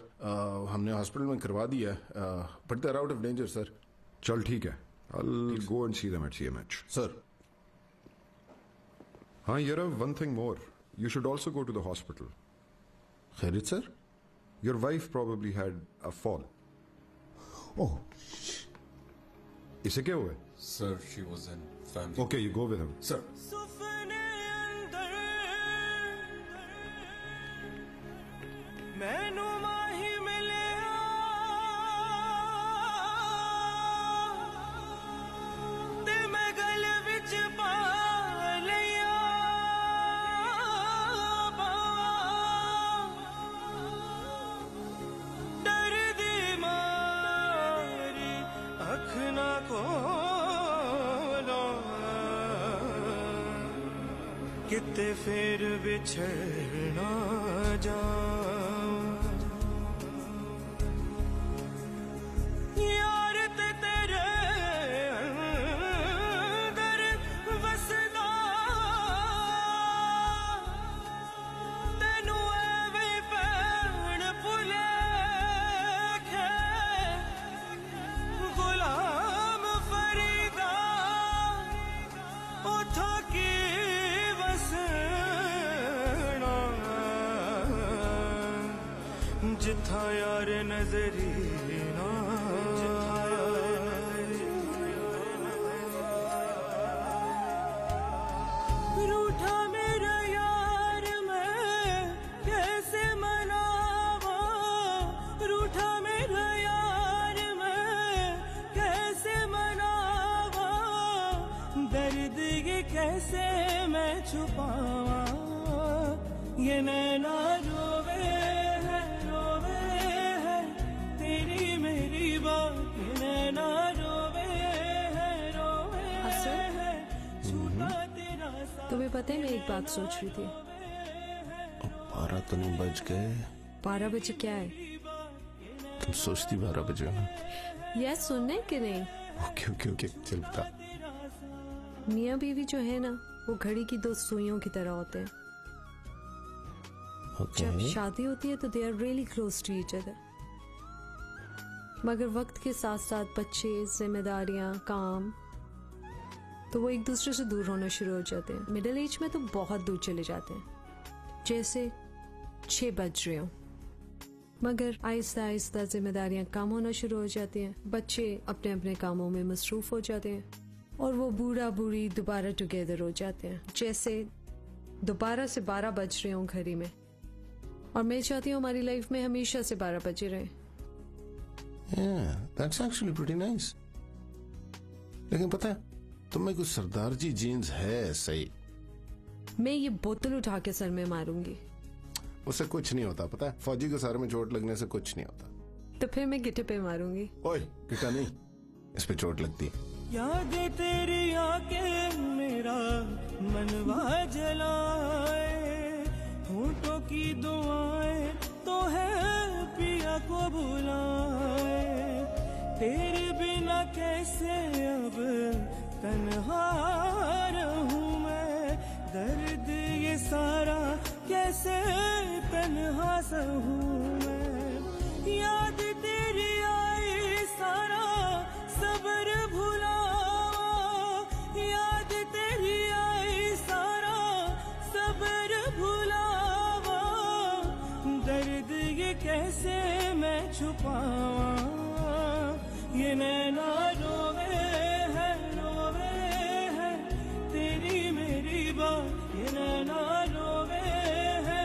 हमने हॉस्पिटल में करवा दिया है, but they are out of danger sir. चल ठीक है, I'll go and see them at CMH. Sir हाँ Yara, one thing more. You should also go to the hospital. खैरियत sir? Your wife probably had a fall. Oh. इसे क्या हुआ? Sir, she was in family. Okay, you go with him. Sir. मैनू माही मिलिया किते फिर बिछड़ना जावां यार ते तेरे अंदर वसदा तेनू एवें भैण भुलेखे गुलाम फरीदा उठा की वसना जिथा यार नजरी ना रूठा मेरा यार मैं कैसे मनावा रूठा मेरा यार मैं कैसे मनावा दर्द ये कैसे मैं छुपावा ये नैना रोवे है तेरी मेरी बात ये नैना रोवे है छूटा तेरा तुम्हें पता है मैं एक बात सोच रही थी 12 तो नहीं बज गए 12 बजे क्या है तुम सोचती 12 बजे हो ना यह सुनने के नहीं ओके ओके ओके चल बता मियाँ बीवी जो है ना वो घड़ी की दो सुइयों की तरह होते हैं जब शादी होती है तो they are really close to each other मगर वक्त के साथ साथ बच्चे जिम्मेदारियां काम तो वो एक दूसरे से दूर होना शुरू हो जाते हैं मिडिल एज में तो बहुत दूर चले जाते हैं जैसे 6 बज रहे हो मगर आहिस्ता आहिस्ता जिम्मेदारियां कम होना शुरू हो जाती हैं बच्चे अपने अपने कामों में मसरूफ हो जाते हैं और वो बूढ़ा बूढ़ी दोबारा टुगेदर हो जाते हैं जैसे दोबारा से 12 बज रहे हों घड़ी में और मैं चाहती हूँ हमारी लाइफ में हमेशा से 12 बजे रहे that's actually pretty nice लेकिन पता है तुम्हें कुछ सरदार जी जीन्स है सही मैं ये बोतल उठा के सर में मारूंगी उससे कुछ नहीं होता पता है फौजी के सर में चोट लगने से कुछ नहीं होता तो फिर मैं गिटे पे मारूंगी ओए गिटा नहीं इस पे चोट लगती है याद तेरी आके मेरा मनवा जलाए होठों की दुआएं तो है पिया को बुलाए तेरे बिना कैसे अब तन्हा रहूं मैं दर्द ये सारा कैसे तन्हा सहूं मैं याद तेरी आई सारा सब्र भुलावा याद तेरी आई सारा सब्र भुलावा दर्द ये कैसे मैं छुपावा ये नैना रोवे है तेरी मेरी बात ये नैना रोवे है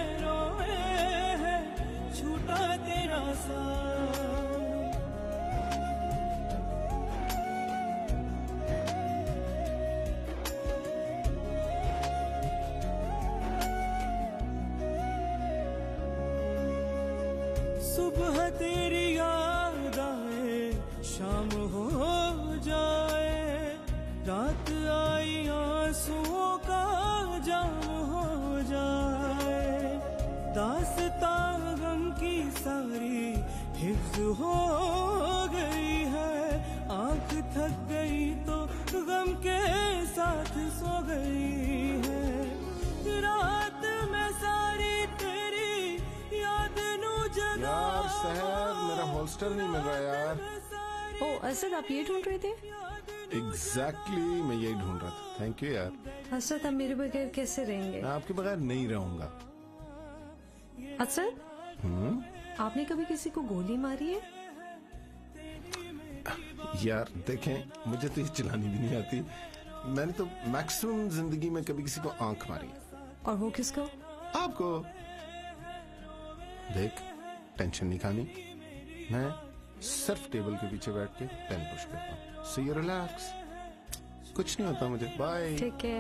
छूटा तेरा साथ सुबह तेरी याद आए शाम हो जाए रात आई आंसुओं का जाम हो जाए दास्तां गम की सारी हिफ्ज हो गई है आंख थक गई तो गम के साथ सो गई है रात में सारी तेरी याद नू जगा यार शहर मेरा होल्स्टर नहीं मिल रहा यार ओ असद आप ये ढूंढ रहे थे एग्जैक्टली मैं यही ढूंढ रहा था थैंक यू यार असद आप मेरे बगैर कैसे रहेंगे मैं आपके बगैर नहीं रहूंगा असद आपने कभी किसी को गोली मारी है यार देखें मुझे तो ये चलानी भी नहीं आती मैंने तो मैक्सिमम जिंदगी में कभी किसी को आंख मारी और वो किसको आपको देख टेंशन नहीं खानी मैं सिर्फ टेबल के पीछे बैठ के पेन पुश करता हूँ सो यू रिलैक्स कुछ नहीं होता मुझे बाय ठीक है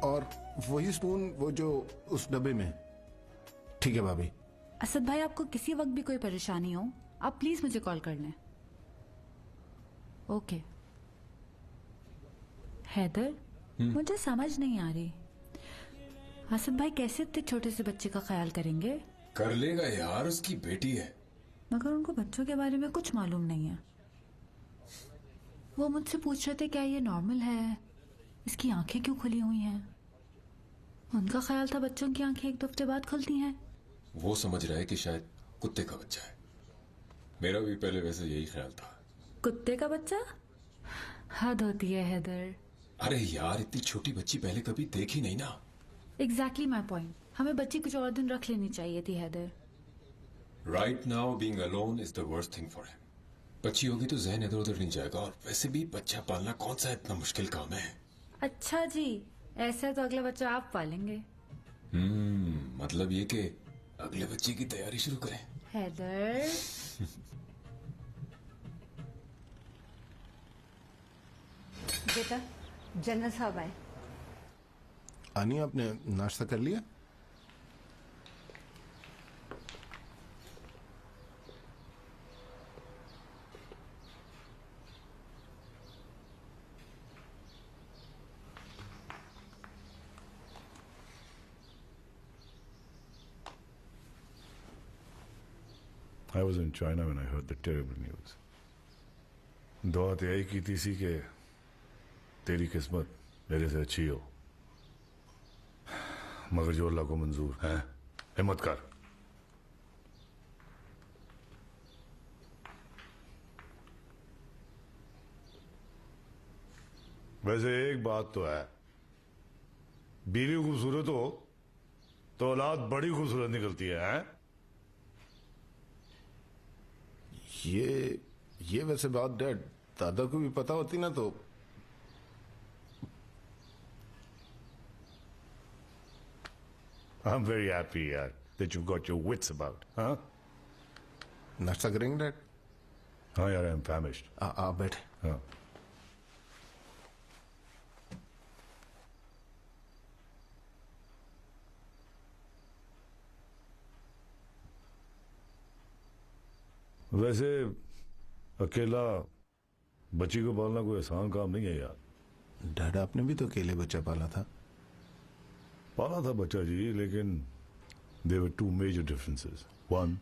और वही स्पून वो जो उस डब्बे में। ठीक है भाभी। असद भाई, आपको किसी वक्त भी कोई परेशानी हो आप प्लीज मुझे कॉल कर लें। ओके। हैदर, मुझे समझ नहीं आ रही, असद भाई कैसे इतने छोटे से बच्चे का ख्याल करेंगे? कर लेगा यार, उसकी बेटी है। मगर उनको बच्चों के बारे में कुछ मालूम नहीं है। वो मुझसे पूछ रहे थे क्या ये नॉर्मल है, इसकी आंखें क्यों खुली हुई हैं। उनका ख्याल था बच्चों की आंखें एक हफ्ते बाद खुलती हैं। वो समझ रहा है कि शायद कुत्ते का बच्चा है। मेरा भी पहले वैसे यही ख्याल था। कुत्ते का बच्चा? हद होती है हैदर। अरे यार, इतनी छोटी बच्ची पहले कभी देखी नहीं ना। Exactly my point. हमें बच्ची कुछ और दिन रख लेनी चाहिए थी Haider. Right now being alone is the worst thing for him. बच्ची होगी तो जहन इधर उधर नहीं जाएगा, और वैसे भी बच्चा पालना कौन सा इतना मुश्किल काम है। अच्छा जी, ऐसा तो अगला बच्चा आप पालेंगे। मतलब ये कि अगले बच्चे की तैयारी शुरू करें। हैदर बेटा, जनरल साहब आए। आनी, आपने नाश्ता कर लिया? I was in China when I heard the terrible news. दुआ तो यही की थी सी कि तेरी किस्मत मेरे से अच्छी हो, मगर जो अल्लाह को मंजूर है। हिम्मत कर। वैसे एक बात तो है, बीवी खूबसूरत हो तो औलाद बड़ी खूबसूरत निकलती है। ये वैसे बात डैड दादा को भी पता होती ना तो। I'm very happy यार that you got your wits about, हाँ? नाश्ता करेंगे डैड? हाँ यार, I'm famished. आप बैठे। हाँ। वैसे अकेला बच्ची को पालना कोई आसान काम नहीं है यार। डैड, आपने भी तो अकेले बच्चा पाला था। पाला था बच्चा जी, लेकिन there were two major differences. One,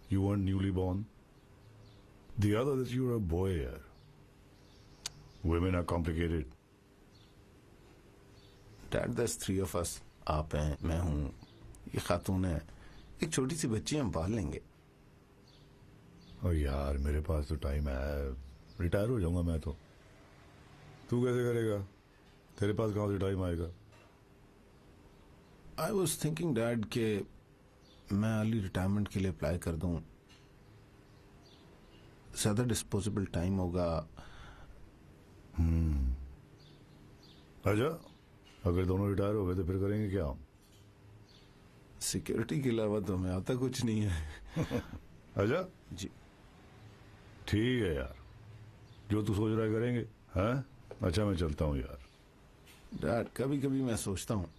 you weren't newly born. The other that you were a boy यार. Women are complicated. Dad, there's three of us. आप हैं, मैं हूँ, ये खातून है, एक छोटी सी बच्ची हम पाल लेंगे। और यार मेरे पास तो टाइम है, रिटायर हो जाऊंगा मैं तो। तू कैसे करेगा? तेरे पास कहाँ से टाइम आएगा? I was thinking डैड के मैं अर्ली रिटायरमेंट के लिए अप्लाई कर दूं, ज्यादा डिस्पोजेबल टाइम होगा। अच्छा, अगर दोनों रिटायर हो गए तो फिर करेंगे क्या? सिक्योरिटी के अलावा तो हमें आता कुछ नहीं है। अच्छा जी, ठीक है यार, जो तू सोच रहा है करेंगे। हाँ अच्छा, मैं चलता हूँ यार। डैड, कभी कभी मैं सोचता हूँ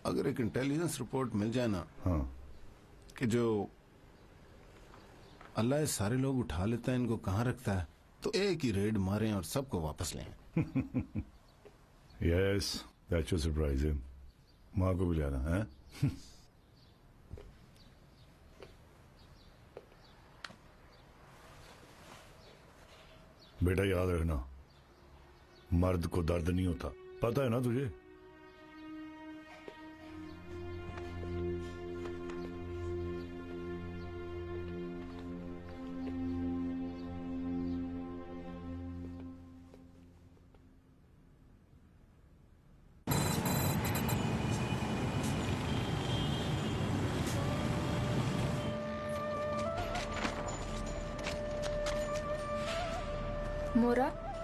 अगर एक इंटेलिजेंस रिपोर्ट मिल जाए ना, हाँ, कि जो अल्लाह ये सारे लोग उठा लेता है, इनको कहाँ रखता है, तो एक ही रेड मारें और सबको वापस लें। Yes, that should surprise him. माँ को भी लाना है। बेटा याद रखना, मर्द को दर्द नहीं होता, पता है ना तुझे? मोरा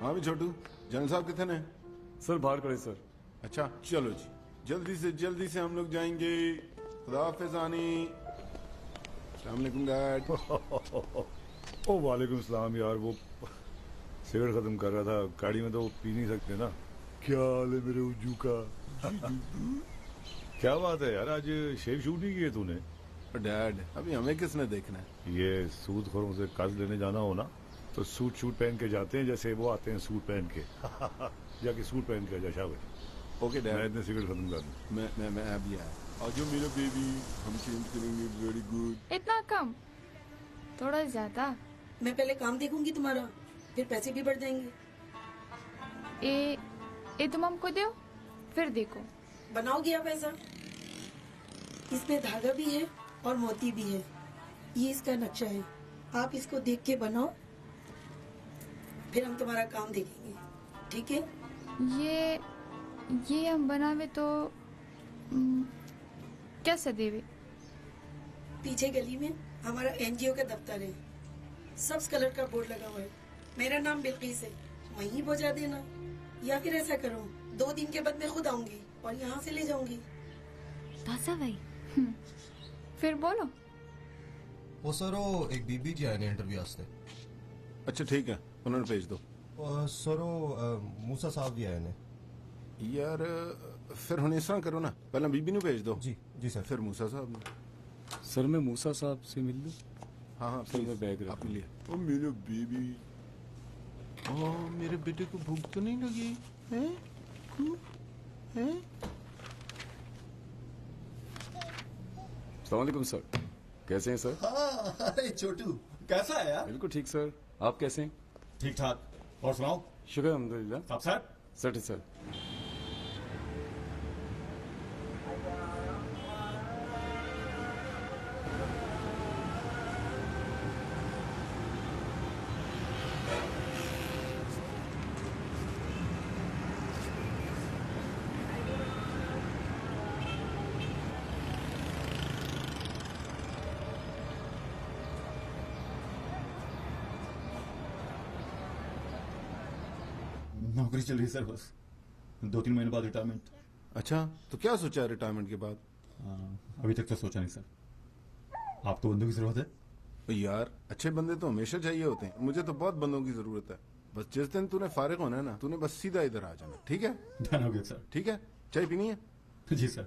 हाँ भी छोटू जनरल साहब कितने हैं? सर बाहर खड़े सर। अच्छा चलो जी जल्दी से हम लोग जाएंगे। खुदा हाफिज आनी। अस्सलाम वालेकुम डैड। ओ वालेकुम सलाम यार वो सिगरेट खत्म कर रहा था गाड़ी में तो पी नहीं सकते ना। क्या हाल है मेरे उज्जू का? क्या बात है यार आज शेव शूट नहीं किए तूने? डैड अभी हमें किसने देखना है? ये सूदखोरों से कर्ज लेने जाना हो ना तो सूट पहन के जाते हैं जैसे वो आते हैं सूट पहन के। जाके सूट पहन के जा शाबाश। ओके डैड मैं इतने सिगरेट खत्म कर दूं। मैं अभी आया। और जो मेरा बेबी हम चेंज करेंगे। Very good. इतना कम थोड़ा ज्यादा मैं पहले काम देखूंगी तुम्हारा फिर पैसे भी बढ़ जाएंगे। ये तुम हमको दो फिर देखो बनाओगे आप ऐसा? इसमें धागा भी है और मोती भी है। ये इसका नक्शा है आप इसको देख के बनाओ फिर हम तुम्हारा काम देखेंगे ठीक है? ये हम बनावे तो कैसे देवे? पीछे गली में हमारा एनजीओ का दफ्तर है सब्ज कलर का बोर्ड लगा हुआ है मेरा नाम बिल्किस है वहीं पहुंचा देना या फिर ऐसा करो 2 दिन के बाद मैं खुद आऊंगी और यहाँ से ले जाऊंगी। ताजा भाई फिर बोलो। वो सर वो एक बीबी जी आए ने इंटरव्यू वास्ते। अच्छा ठीक है उन्होंने भेज दो। सर वो मूसा साहब भी आए ने। यार फिर हम इस तरह करो ना पहले बीबी ने भेज दो। जी सर। फिर मूसा साहब ने। सर मैं मूसा साहब से मिल लूं? हाँ सर मैं बैग रख लिया। ओ मेरे बेबी ओ मेरे बेटे को भूख तो नहीं लगी हैं? अस्सलामुअलैकुम सर कैसे हैं सर? अरे छोटू कैसा है यार? बिल्कुल ठीक सर आप कैसे हैं? ठीक ठाक और सुनाओ। शुक्र अल्हम्दुलिल्लाह। आप सर? सर सर नौकरी चल रही सर बस 2-3 महीने बाद रिटायरमेंट। अच्छा तो क्या सोचा है रिटायरमेंट के बाद? अभी तक तो सोचा नहीं सर। आप तो बंदों की जरूरत है? यार अच्छे बंदे तो हमेशा चाहिए होते हैं मुझे तो बहुत बंदों की जरूरत है। बस जिस दिन तूने फारिग होना है ना तूने बस सीधा इधर आ जाना ठीक है? डन हो गया सर। ठीक है चाय पीनी है? जी सर।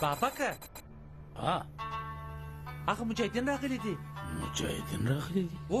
पापा का हाँ आखा मुजाहिदीन रागली दि वो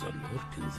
4-5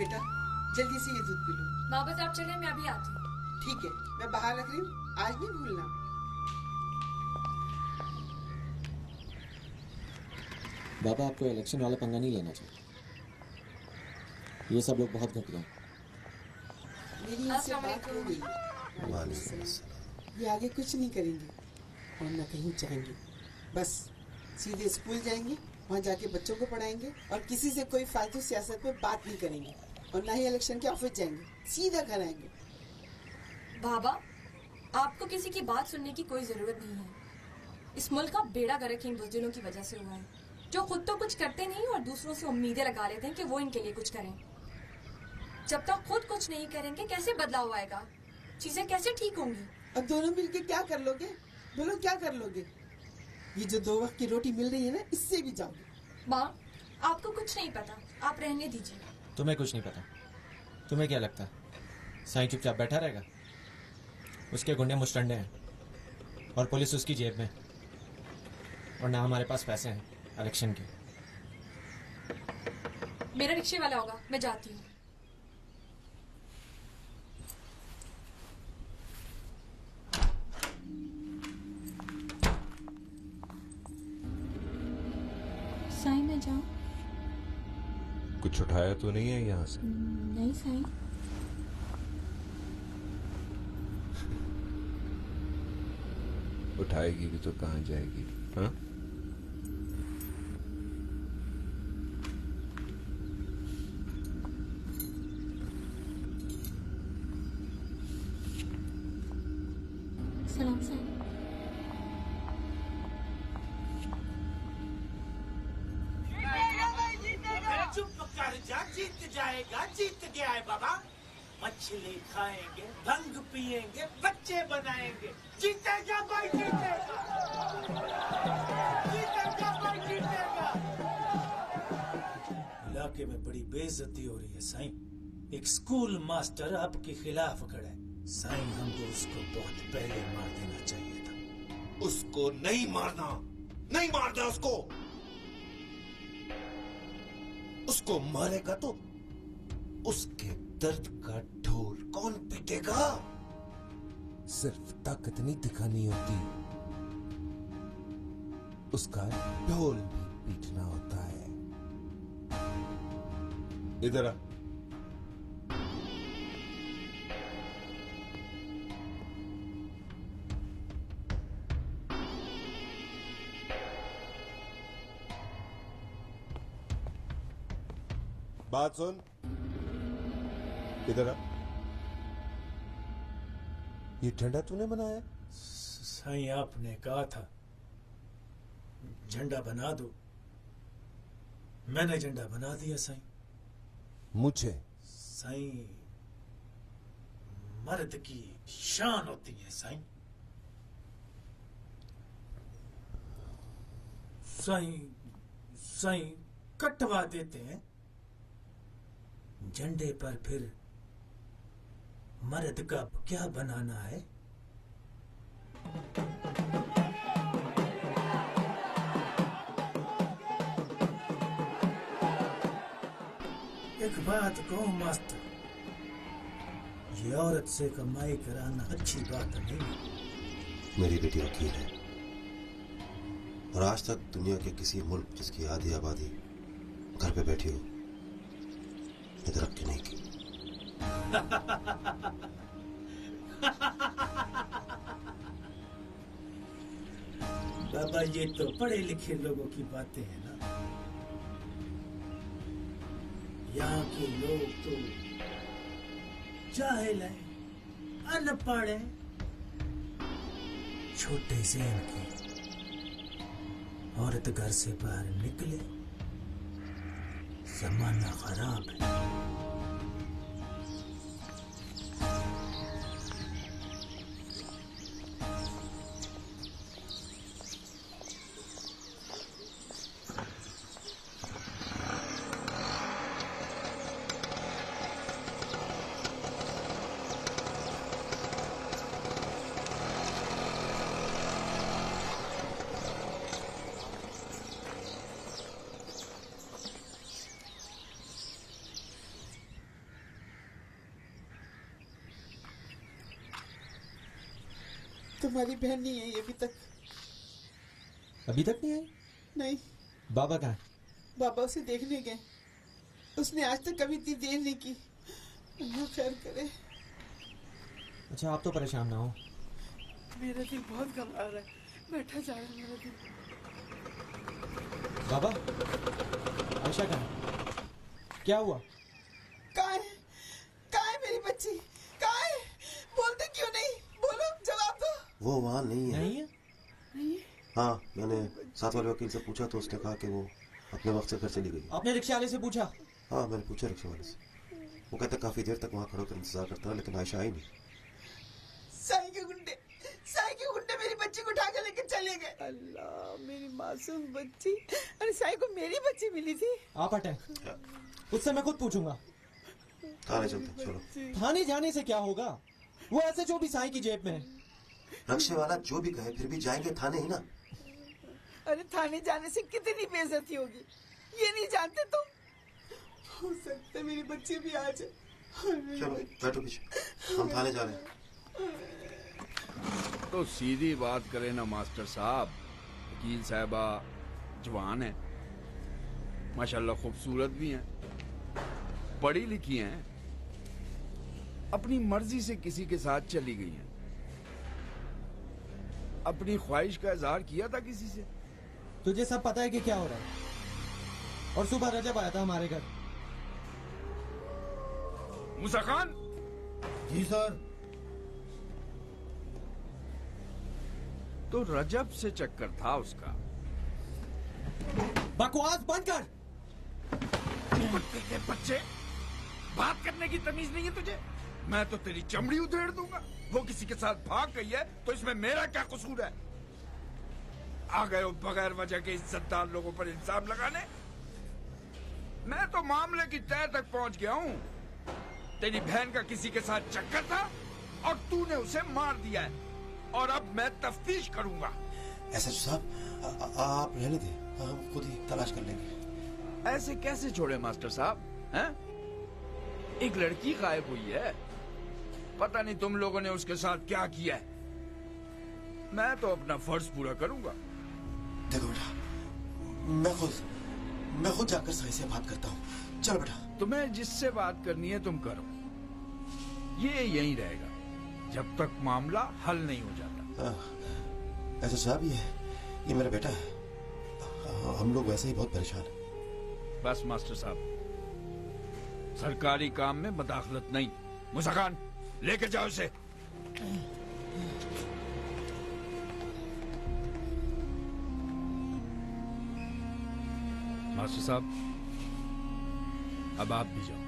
बेटा जल्दी से ये दूध पी लो। माँ बस आप चले, मैं अभी आती हूँ। ठीक है, मैं बाहर रख रही हूँ, आज नहीं भूलना। बाबा आपको इलेक्शन वाला पंगा नहीं लेना चाहिए। ये सब लोग बहुत घटिया हैं। मेरी इनसे बात हो गई। ये आगे कुछ नहीं करेंगे और न कहीं जाएंगे, बस सीधे स्कूल जाएंगे, वहाँ जाके बच्चों को पढ़ाएंगे और किसी से कोई फालतू सियासत पे बात नहीं करेंगे और ना ही इलेक्शन के ऑफिस जाएंगे, सीधा घर आएंगे। बाबा, आपको किसी की बात सुनने की कोई जरूरत नहीं है। इस मुल्क का बेड़ा गर्क इन बुज़दिलों की वजह से हुआ है, जो खुद तो कुछ करते नहीं और दूसरों से उम्मीदें लगा लेते हैं कि वो इनके लिए कुछ करें। जब तक खुद कुछ नहीं करेंगे कैसे बदलाव आएगा, चीजें कैसे ठीक होंगी? अब दोनों मिलके क्या कर लोगे? बोलो क्या कर लोगे? ये जो 2 वक्त की रोटी मिल रही है ना, इससे भी जाओगे। माँ, आपको कुछ नहीं पता, आप रहने दीजिए। तुम्हें कुछ नहीं पता। तुम्हें क्या लगता है साईं चुपचाप बैठा रहेगा? उसके गुंडे मुस्टंडे हैं और पुलिस उसकी जेब में, और ना हमारे पास पैसे हैं इलेक्शन के। मेरा रिक्शे वाला होगा, मैं जाती हूँ। साईं मैं जाऊँ? कुछ उठाया तो नहीं है यहाँ से? नहीं साईं। उठाएगी भी तो कहाँ जाएगी? हाँ? सलाम साईं। चुप कर जा, जीत जाएगा, जीत गया है बाबा। मछली खाएंगे, भंग पिएंगे, बच्चे बनाएंगे, जीतेगा भाई, जीतेगा, जीतेगा भाई, जीतेगा। इलाके में बड़ी बेइज्जती हो रही है साईं। एक स्कूल मास्टर आपके खिलाफ खड़ा है साईं, हमको उसको बहुत पहले मार देना चाहिए था। उसको नहीं मारना, नहीं मारना उसको। उसको मारेगा तो उसके दर्द का ढोल कौन पीटेगा? सिर्फ ताकत नहीं दिखानी होती, उसका ढोल भी पीटना होता है। इधर आ। बात सुन, इधर आ। ये झंडा तूने बनाया? साईं आपने कहा था झंडा बना दो, मैंने झंडा बना दिया साईं। मुझे साईं मर्द की शान होती है साईं। साईं साईं कटवा देते हैं झंडे पर, फिर मर्द का क्या बनाना है? एक बात कहूं मास्टर, ये औरत से कमाई कराना अच्छी बात नहीं है। मेरी बेटी वकील है और आज तक दुनिया के किसी मुल्क जिसकी आधी आबादी घर पे बैठी हो तरक्की नहीं की। बाबा ये तो पढ़े लिखे लोगों की बातें हैं ना, यहाँ के लोग तो जाहिल हैं, अनपढ़ हैं, छोटे से इनकी औरत घर से बाहर निकले, जमाना खराब है। तुम्हारी बहन नहीं आई अभी तक। अभी तक नहीं आई? नहीं। बाबा कहाँ है? बाबा उसे देखने गए। उसने आज तक कभी इतनी देर नहीं की। अल्लाह खैर करे। अच्छा आप तो परेशान ना हो। मेरा दिल बहुत घबरा रहा है, बैठा जा रहा है मेरा दिल। बाबा आयशा कहाँ है? क्या हुआ? कहाँ है मेरी बच्ची? कहाँ है? बोलते क्यों नहीं? बोलो, जवाब दो। वो वहाँ नहीं है। नहीं है? नहीं है? हाँ, मैंने साथ वाले वकील से पूछा तो उसने कहा कि वो अपने वक्त से घर चली गई। आपने रिक्शा वाले से पूछा? हाँ, मैंने पूछा रिक्शा वाले से। वो कहता काफी देर तक वहाँ खड़े होकर इंतजार करता रहा, लेकिन आयशा आई नहीं। साई के गुंडे मेरी बच्ची को उठा के लेके चले गए। अल्लाह, मेरी मासूम बच्ची। अरे साई को मेरी बच्ची मिली थी। आप हटें, उससे मैं खुद पूछूंगा। थाने चलते, चलो। थाने जाने से क्या होगा? वो ऐसे जो भी साई की जेब में है। रक्शे वाला जो भी कहे, फिर भी जाएंगे थाने ही ना। अरे थाने जाने से कितनी बेइज्जती होगी, ये नहीं जानते तुम? हो सकता है मेरी बच्ची भी आ जाए। चलो बैठो पीछे, हम थाने जा रहे हैं। तो सीधी बात करें ना मास्टर साहब। वकील साहबा जवान है, माशाल्लाह खूबसूरत भी हैं, पढ़ी लिखी हैं, अपनी मर्जी से किसी के साथ चली गई हैं। अपनी ख्वाहिश का इजहार किया था किसी से? तुझे सब पता है कि क्या हो रहा है। और सुबह रजब आया था हमारे घर। मूसा खान। जी सर। तो रजब से चक्कर था उसका। बकवास बंद कर। कुत्ते के बच्चे, बात करने की तमीज नहीं है तुझे? मैं तो तेरी चमड़ी उधेड़ दूंगा। वो किसी के साथ भाग गई है तो इसमें मेरा क्या कसूर है? आ गए हो बगैर वजह के इज्जतदार लोगों पर इल्जाम लगाने। मैं तो मामले की तह तक पहुंच गया हूँ। तेरी बहन का किसी के साथ चक्कर था और तूने उसे मार दिया है, और अब मैं तफ्तीश करूंगा। ऐसा साहब आप रहने दें, हम खुद ही तलाश कर लेंगे। ऐसे कैसे छोड़े मास्टर साहब? हैं? एक लड़की गायब हुई है, पता नहीं तुम लोगों ने उसके साथ क्या किया है। मैं तो अपना फर्ज पूरा करूंगा। देखो बेटा, मैं खुद जाकर साई से बात करता हूँ। चलो बेटा। तुम्हें जिससे बात करनी है तुम करो, ये यहीं रहेगा जब तक मामला हल नहीं हो जाता। ऐसा साहब ये मेरा बेटा है। हम लोग वैसे ही बहुत परेशान हैं। बस मास्टर साहब, सरकारी काम में मदाखलत नहीं। मूसा खान, लेके जाओ इसे। मास्टर साहब, अब आप भी जाओ।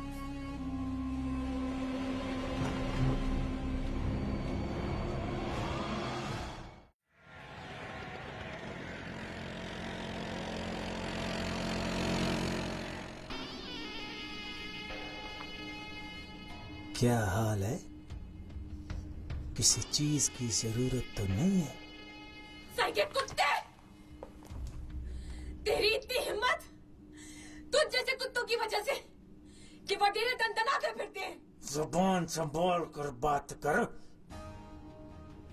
क्या हाल है? किसी चीज की जरूरत तो नहीं है? साइके कुत्ते! तेरी इतनी हिम्मत तुझ जैसे कुत्तों की वजह से कि वडेरे दंदना के फिरते हैं। जुबान संभाल कर बात कर।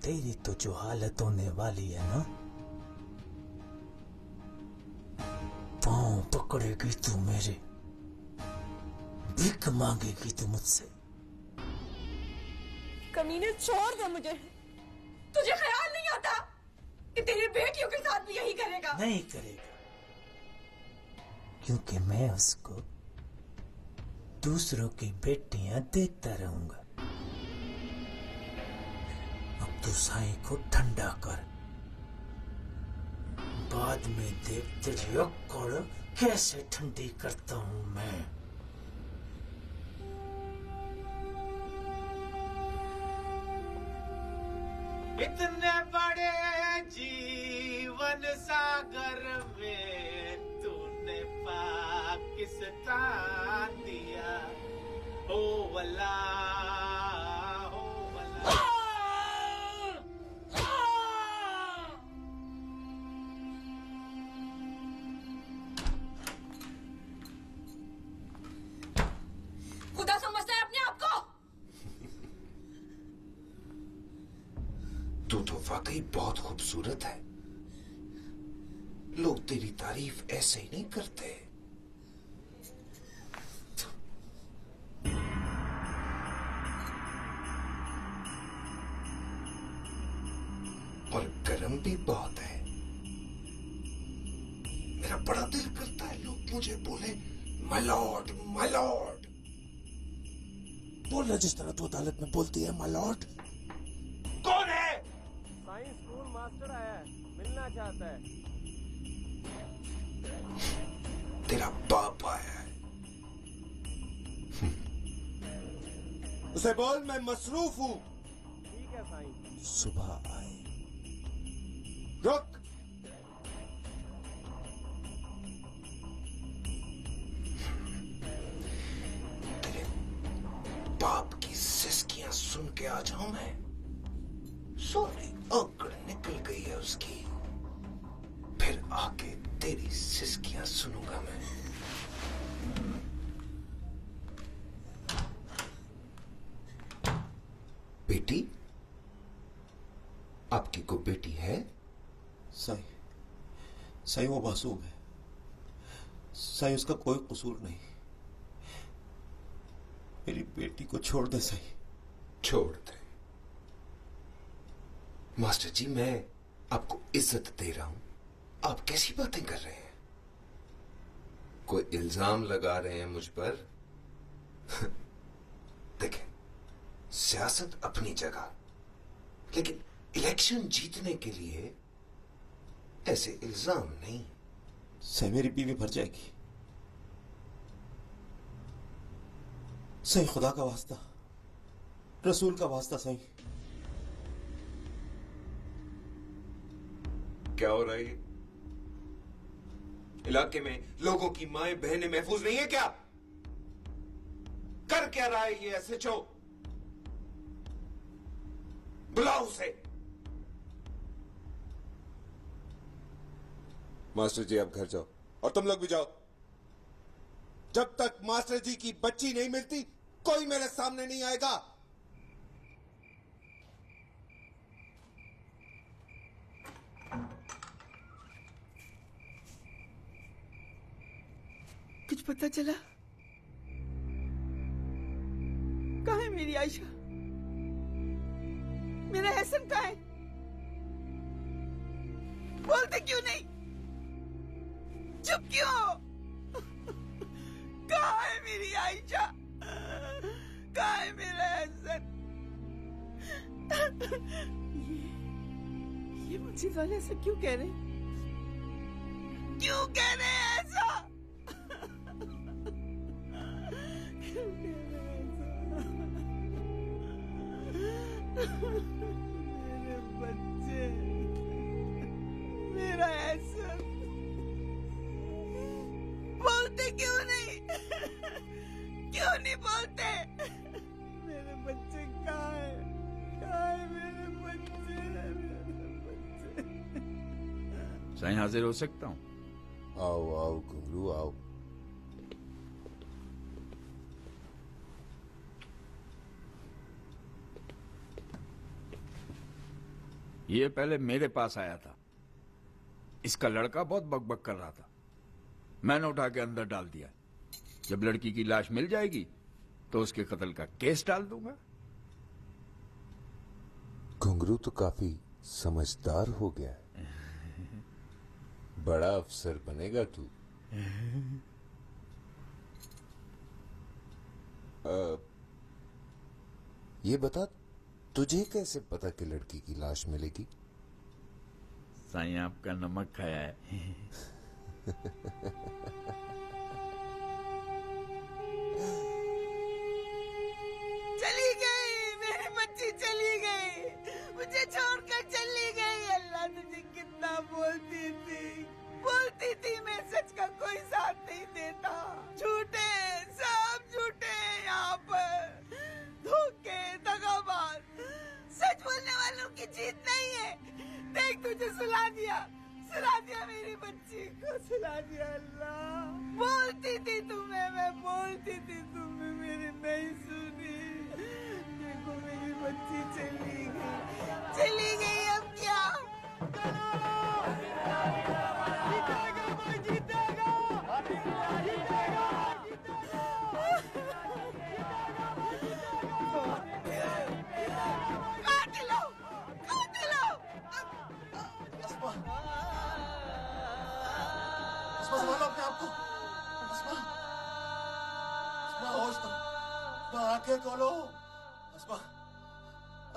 तेरी तो जो हालत होने वाली है ना, पांव पकड़ेगी तू मेरे, भीख मांगेगी तू मुझसे। कमीने छोड़ दे मुझे। तुझे ख्याल नहीं आता कि तेरी बेटियों के साथ भी यही करेगा? नहीं करेगा, क्योंकि मैं उसको दूसरों की बेटियां देता रहूंगा। अब तू साईं को ठंडा कर, बाद में देख तेरी अक्कड़ कैसे ठंडी करता हूं मैं। इतने बड़े जीवन सागर में तूने पाकिस्तान दिया। हो वला, हो वला। खुदा समझता है अपने आप को? तू तो वाकई बहुत खूबसूरत है। लोग तेरी तारीफ ऐसे ही नहीं करते। और गर्म भी बहुत है। मेरा बड़ा दिल करता है लोग मुझे बोले माय लॉर्ड, माय लॉर्ड। बोलना जिस तरह तू अदालत में बोलती है माय लॉर्ड। कौन है? साइंस स्कूल मास्टर आया है, मिलना चाहता है। तेरा बाप आया है। उसे बोल मैं मसरूफ हूं। ठीक है साईं। सुबह आए। रुक। तेरे बाप की सिसकियां सुन के आ जाऊं मैं। सारी अकड़ निकल गई है उसकी। फिर आके तेरी सिसकियां सुनूंगा मैं। बेटी, आपकी को बेटी है? सही वो मासूम है। सही उसका कोई कसूर नहीं। मेरी बेटी को छोड़ दे सही। छोड़ दे? मास्टर जी, मैं आपको इज्जत दे रहा हूं, आप कैसी बातें कर रहे हैं? कोई इल्जाम लगा रहे हैं मुझ पर? देखें, सियासत अपनी जगह, लेकिन इलेक्शन जीतने के लिए ऐसे इल्जाम नहीं। सही मेरी बीवी भर जाएगी। सही खुदा का वास्ता, रसूल का वास्ता सही। क्या हो रहा है? इलाके में लोगों की माएं बहनें महफूज नहीं है क्या? कर क्या रहा है ये एसएचओ? बुलाओ उसे। मास्टर जी आप घर जाओ और तुम लोग भी जाओ। जब तक मास्टर जी की बच्ची नहीं मिलती कोई मेरे सामने नहीं आएगा। कुछ पता चला? कहाँ है मेरी आयशा? मेरा हसन कहाँ है? बोलते क्यों नहीं? चुप क्यों? कहाँ है मेरी आयशा? कहाँ है मेरा हसन? ये मस्जिद वाले ऐसा क्यों कह रहे? क्यों कह रहे हैं ऐसा? क्यों कह रहे हैं ऐसा? मेरे बच्चे, मेरा हसन, बोलते क्यों नहीं? क्यों नहीं बोलते? मेरे बच्चे कहाँ है? कहाँ है मेरे बच्चे? मेरे बच्चे। साईं हाजिर हो सकता हूँ? आओ आओ घुंगरू आओ। ये पहले मेरे पास आया था। इसका लड़का बहुत बकबक कर रहा था। मैंने उठा के अंदर डाल दिया। जब लड़की की लाश मिल जाएगी तो उसके कत्ल का केस डाल दूंगा। घुंगरू तो काफी समझदार हो गया है। बड़ा अफसर बनेगा तू। ये बता तुझे कैसे पता कि लड़की की लाश मिलेगी? साईं आपका नमक खाया है। चली गई मेरी बच्ची, चली गई, मुझे छोड़कर चली गई। अल्लाह तुझे कितना बोलती थी मैं सच का कोई साथ नहीं देता। झूठे, सब झूठे यहाँ पर, धोखे, दगाबाज। सच बोलने वालों की जीत नहीं है। देख तुझे सुला दिया मेरी बच्ची को, सुला दिया। अल्लाह, बोलती थी तुम्हें, मैं बोलती थी तुम्हें, मेरी नहीं सुनी। देखो मेरी बच्ची चली गई, अब क्या अस्मा आंखें खोलो। अस्मा,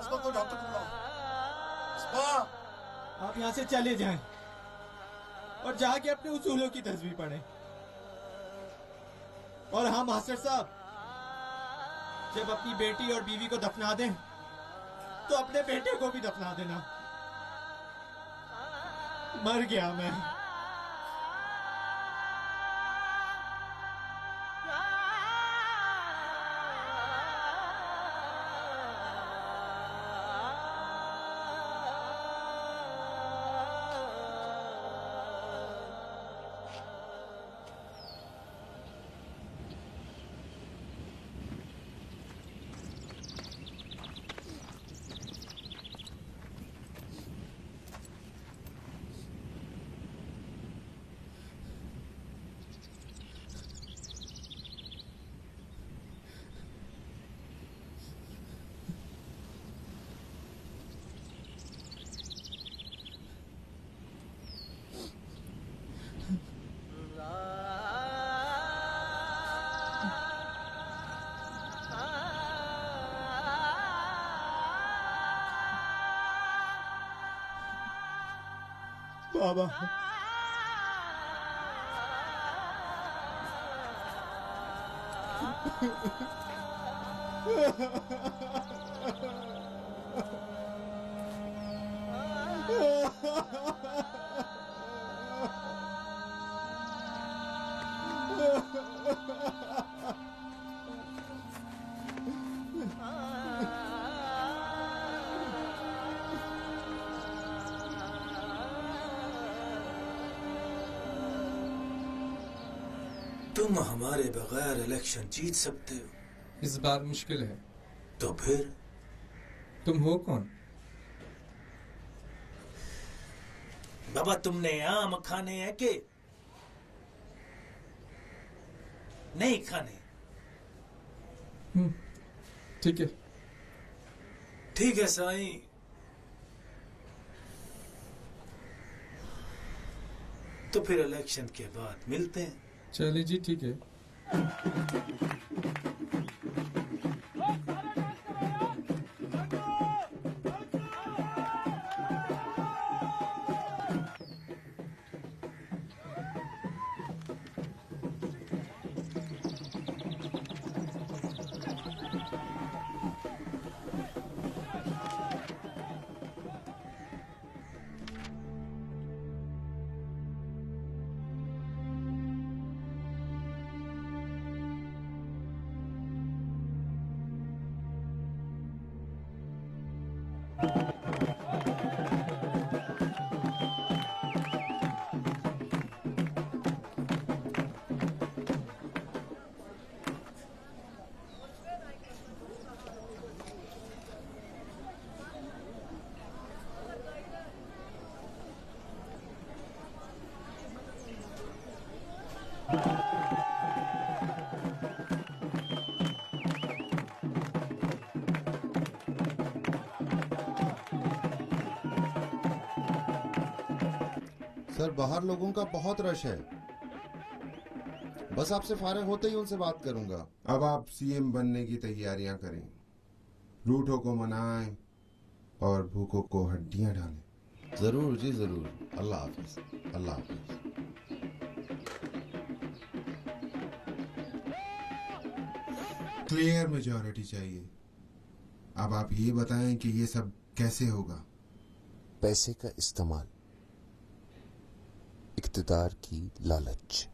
अस्मा को डॉक्टर को बुलाओ। अस्मा, आप यहाँ से चले जाएं और जाके अपने उसूलों की तस्वीर पढ़ें। और हाँ मास्टर साहब, जब अपनी बेटी और बीवी को दफना दें तो अपने बेटे को भी दफना देना। मर गया मैं। बाबा, तुम हमारे बगैर इलेक्शन जीत सकते हो? इस बार मुश्किल है। तो फिर तुम हो कौन? बाबा, तुमने आम खाने हैं कि नहीं खाने? ठीक है। ठीक है साईं। तो फिर इलेक्शन के बाद मिलते हैं। चलिए जी, ठीक है। सर, बाहर लोगों का बहुत रश है। बस आपसे फारिग होते ही उनसे बात करूंगा। अब आप सीएम बनने की तैयारियां करें, रूठों को मनाएं और भूखों को हड्डियां डालें। जरूर जी जरूर। अल्लाह हाफिज। अल्लाह हाफिज। क्लियर मेजॉरिटी चाहिए। अब आप ये बताएं कि ये सब कैसे होगा? पैसे का इस्तेमाल, इक्तिदार की लालच।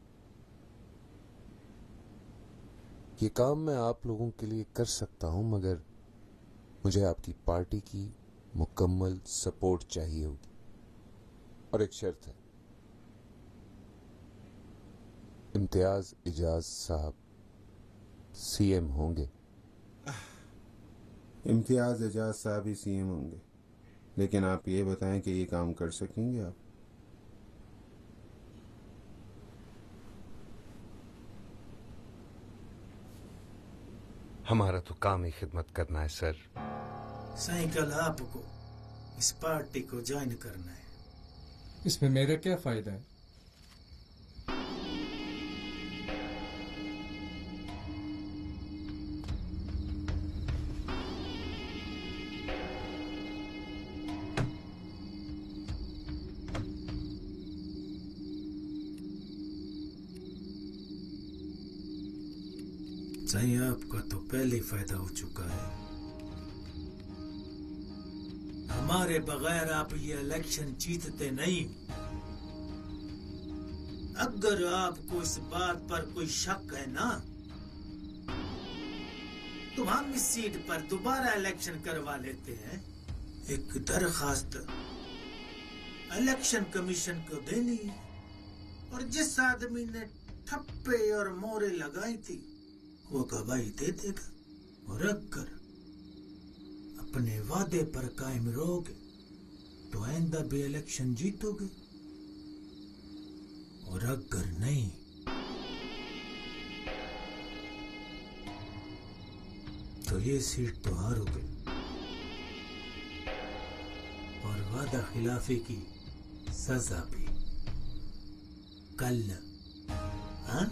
ये काम मैं आप लोगों के लिए कर सकता हूं, मगर मुझे आपकी पार्टी की मुकम्मल सपोर्ट चाहिए होगी। और एक शर्त है, इम्तियाज इजाज साहब सीएम होंगे। इम्तियाज एजाज साहब ही सीएम होंगे, लेकिन आप ये बताएं कि ये काम कर सकेंगे आप? हमारा तो काम ही खिदमत करना है सर। साईं, कल आपको इस पार्टी को ज्वाइन करना है। इसमें मेरा क्या फायदा है? सही, आपका तो पहले ही फायदा हो चुका है। हमारे बगैर आप ये इलेक्शन जीतते नहीं। अगर आपको इस बात पर कोई शक है ना, तो हम इस सीट पर दोबारा इलेक्शन करवा लेते हैं। एक दरखास्त इलेक्शन कमीशन को देनी है, और जिस आदमी ने ठप्पे और मोहरे लगाई थी वो गवाही दे देगा। और अगर अपने वादे पर कायम रहोगे तो आइंदा भी इलेक्शन जीतोगे, और अगर नहीं तो ये सीट तो हारोगे और वादा खिलाफी की सजा भी। कल हाँ?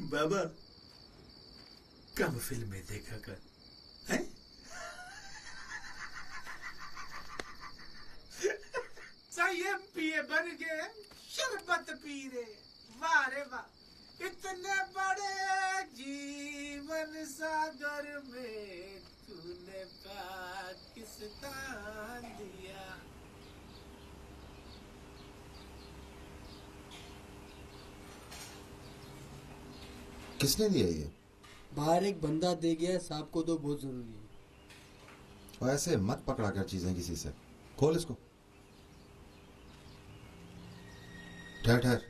बाबा, कब फिल्में देखा कर हैं? एमपीए बन गए, शरबत पी रहे। वाह रे वाह, इतने बड़े जीवन सागर में तूने पाकिस्तान दिया। किसने दिया ये? बाहर एक बंदा दे गया, साहब को तो बहुत जरूरी है। और ऐसे मत पकड़ा कर चीजें किसी से। खोल इसको। ठहर ठहर,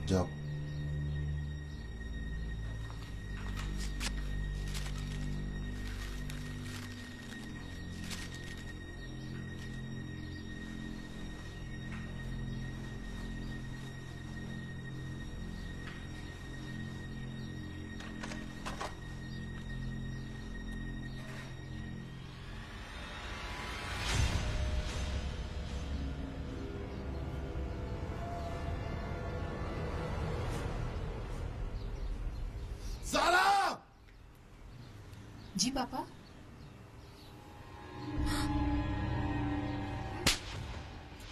जाओ। जी पापा।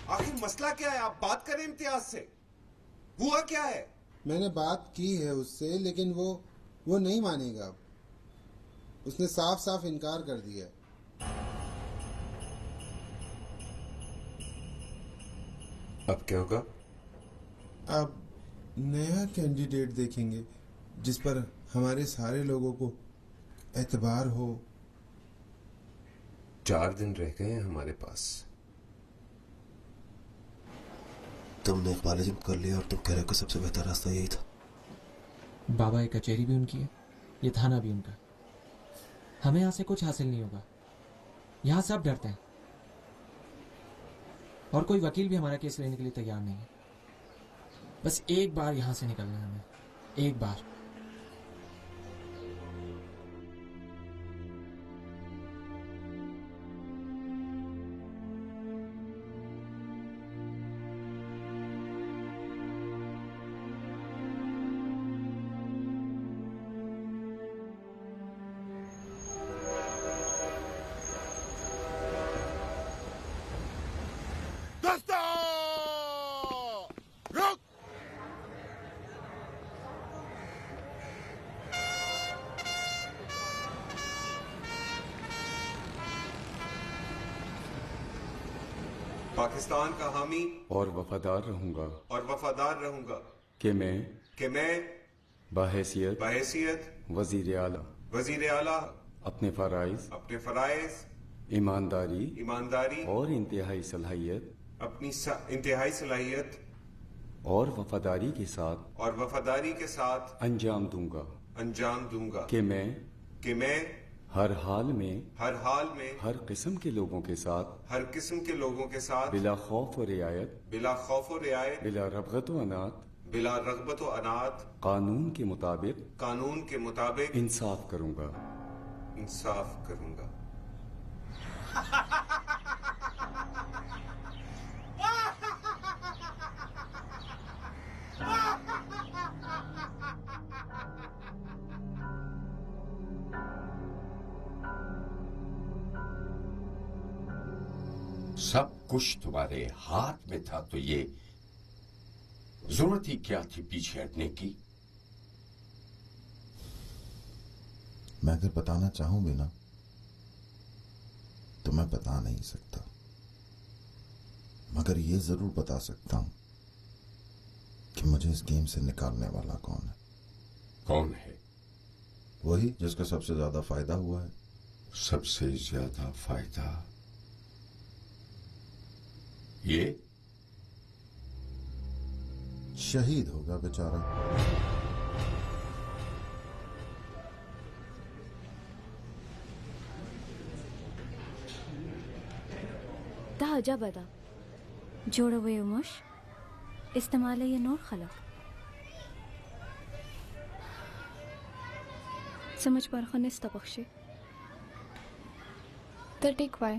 आखिर मसला क्या है? आप बात करें इम्तियाज से। हुआ क्या है? मैंने बात की है उससे, लेकिन वो नहीं मानेगा। उसने साफ साफ इनकार कर दिया। अब क्या होगा? अब नया कैंडिडेट देखेंगे जिस पर हमारे सारे लोगों को एतबार हो। 4 दिन रह गए हैं हमारे पास। तुमने इकबाल जिद कर लिया और तुम कह रहे हो कि सबसे बेहतर रास्ता यही था। बाबा, ये कचहरी भी उनकी है, ये थाना भी उनका। हमें यहाँ से कुछ हासिल नहीं होगा। यहाँ सब डरते हैं और कोई वकील भी हमारा केस लेने के लिए तैयार नहीं है। बस एक बार यहाँ से निकलना है हमें, एक बार। पाकिस्तान का हामी और वफादार रहूंगा कि मैं बहैसियत वजीर आला अपने फराइज ईमानदारी और इंतहाई सलाहियत और वफादारी के साथ अंजाम दूंगा कि मैं हर हाल में हर किस्म के लोगों के साथ बिला खौफ और रियायत बिला रग़बत व अनात कानून के मुताबिक इंसाफ करूंगा। सब कुछ तुम्हारे हाथ में था, तो ये जरूरत ही क्या थी पीछे हटने की? मैं अगर बताना चाहूं भी ना तो मैं बता नहीं सकता, मगर ये जरूर बता सकता हूं कि मुझे इस गेम से निकालने वाला कौन है। कौन है? वही जिसका सबसे ज्यादा फायदा हुआ है। सबसे ज्यादा फायदा? ये शहीद होगा बेचारा। ता अजब अदा जोड़ो वे उमश इस्तेमाल ये नूर खलक समझ पर खनिस तबख्शे टिक वाई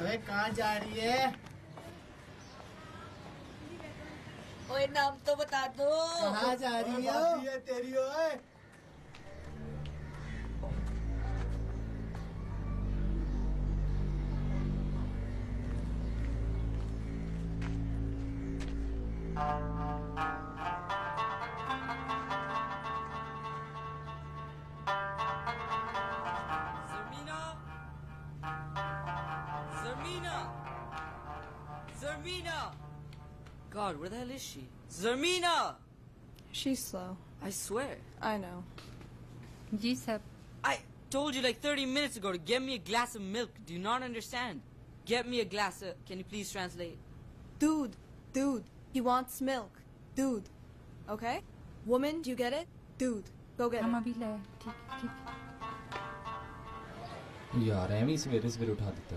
अबे कहाँ जा रही है? ओए नाम तो बता दो। कहाँ जा रही है तेरी? ओए God, where the hell is she? Zarmeena! She's slow. I swear. I know. Ji sab. I told you like 30 minutes ago to get me a glass of milk. Do you not understand? Get me a glass of... Can you please translate? Dude, he wants milk. Dude. Okay? Woman, do you get it? Dude, go get it. हम अभी ले. ठीक. यार एमी सवेरे उठा देता.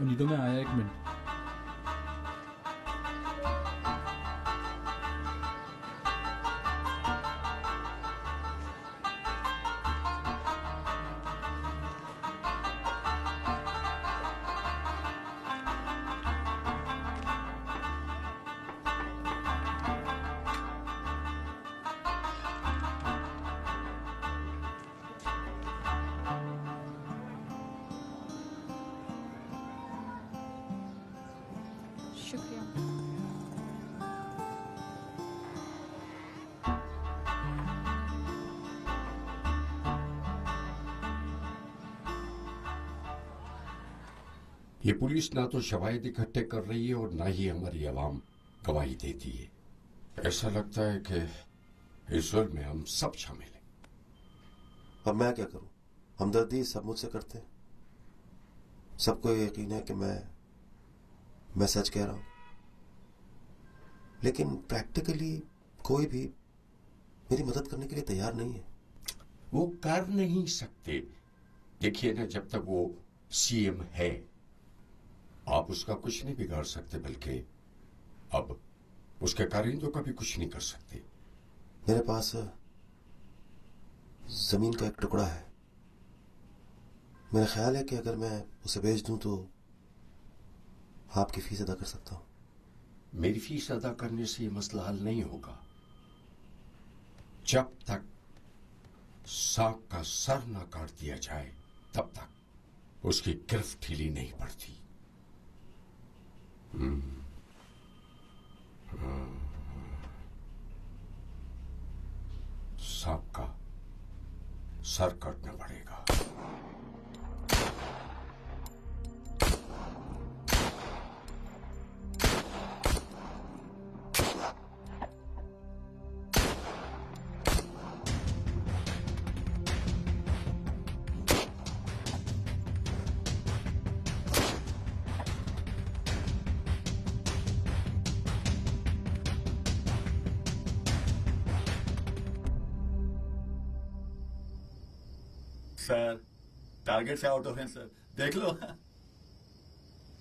उन्हीं तो मैं आया 1 मिनट. शुक्रिया. ये पुलिस ना तो शवाहिद इकट्ठे कर रही है और ना ही हमारी आवाम गवाही देती है. ऐसा लगता है कि इस जुल्म में हम सब शामिल हैं. अब मैं क्या करूं? हमदर्दी सब मुझसे करते हैं. सबको यकीन है कि मैं सच कह रहा हूं, लेकिन प्रैक्टिकली कोई भी मेरी मदद करने के लिए तैयार नहीं है. वो कर नहीं सकते. देखिए ना, जब तक वो सीएम है आप उसका कुछ नहीं बिगाड़ सकते, बल्कि अब उसके कारिंदों का भी कुछ नहीं कर सकते. मेरे पास जमीन का एक टुकड़ा है. मेरा ख्याल है कि अगर मैं उसे बेच दूं तो आपकी फीस अदा कर सकता हूं. मेरी फीस अदा करने से ये मसला हल नहीं होगा. जब तक सांप का सर ना काट दिया जाए तब तक उसकी गिरफ्त ढीली नहीं पड़ती. सांप का सर काटना पड़ेगा. सर टारगेट से आउट ऑफ रेंज सर, देख लो।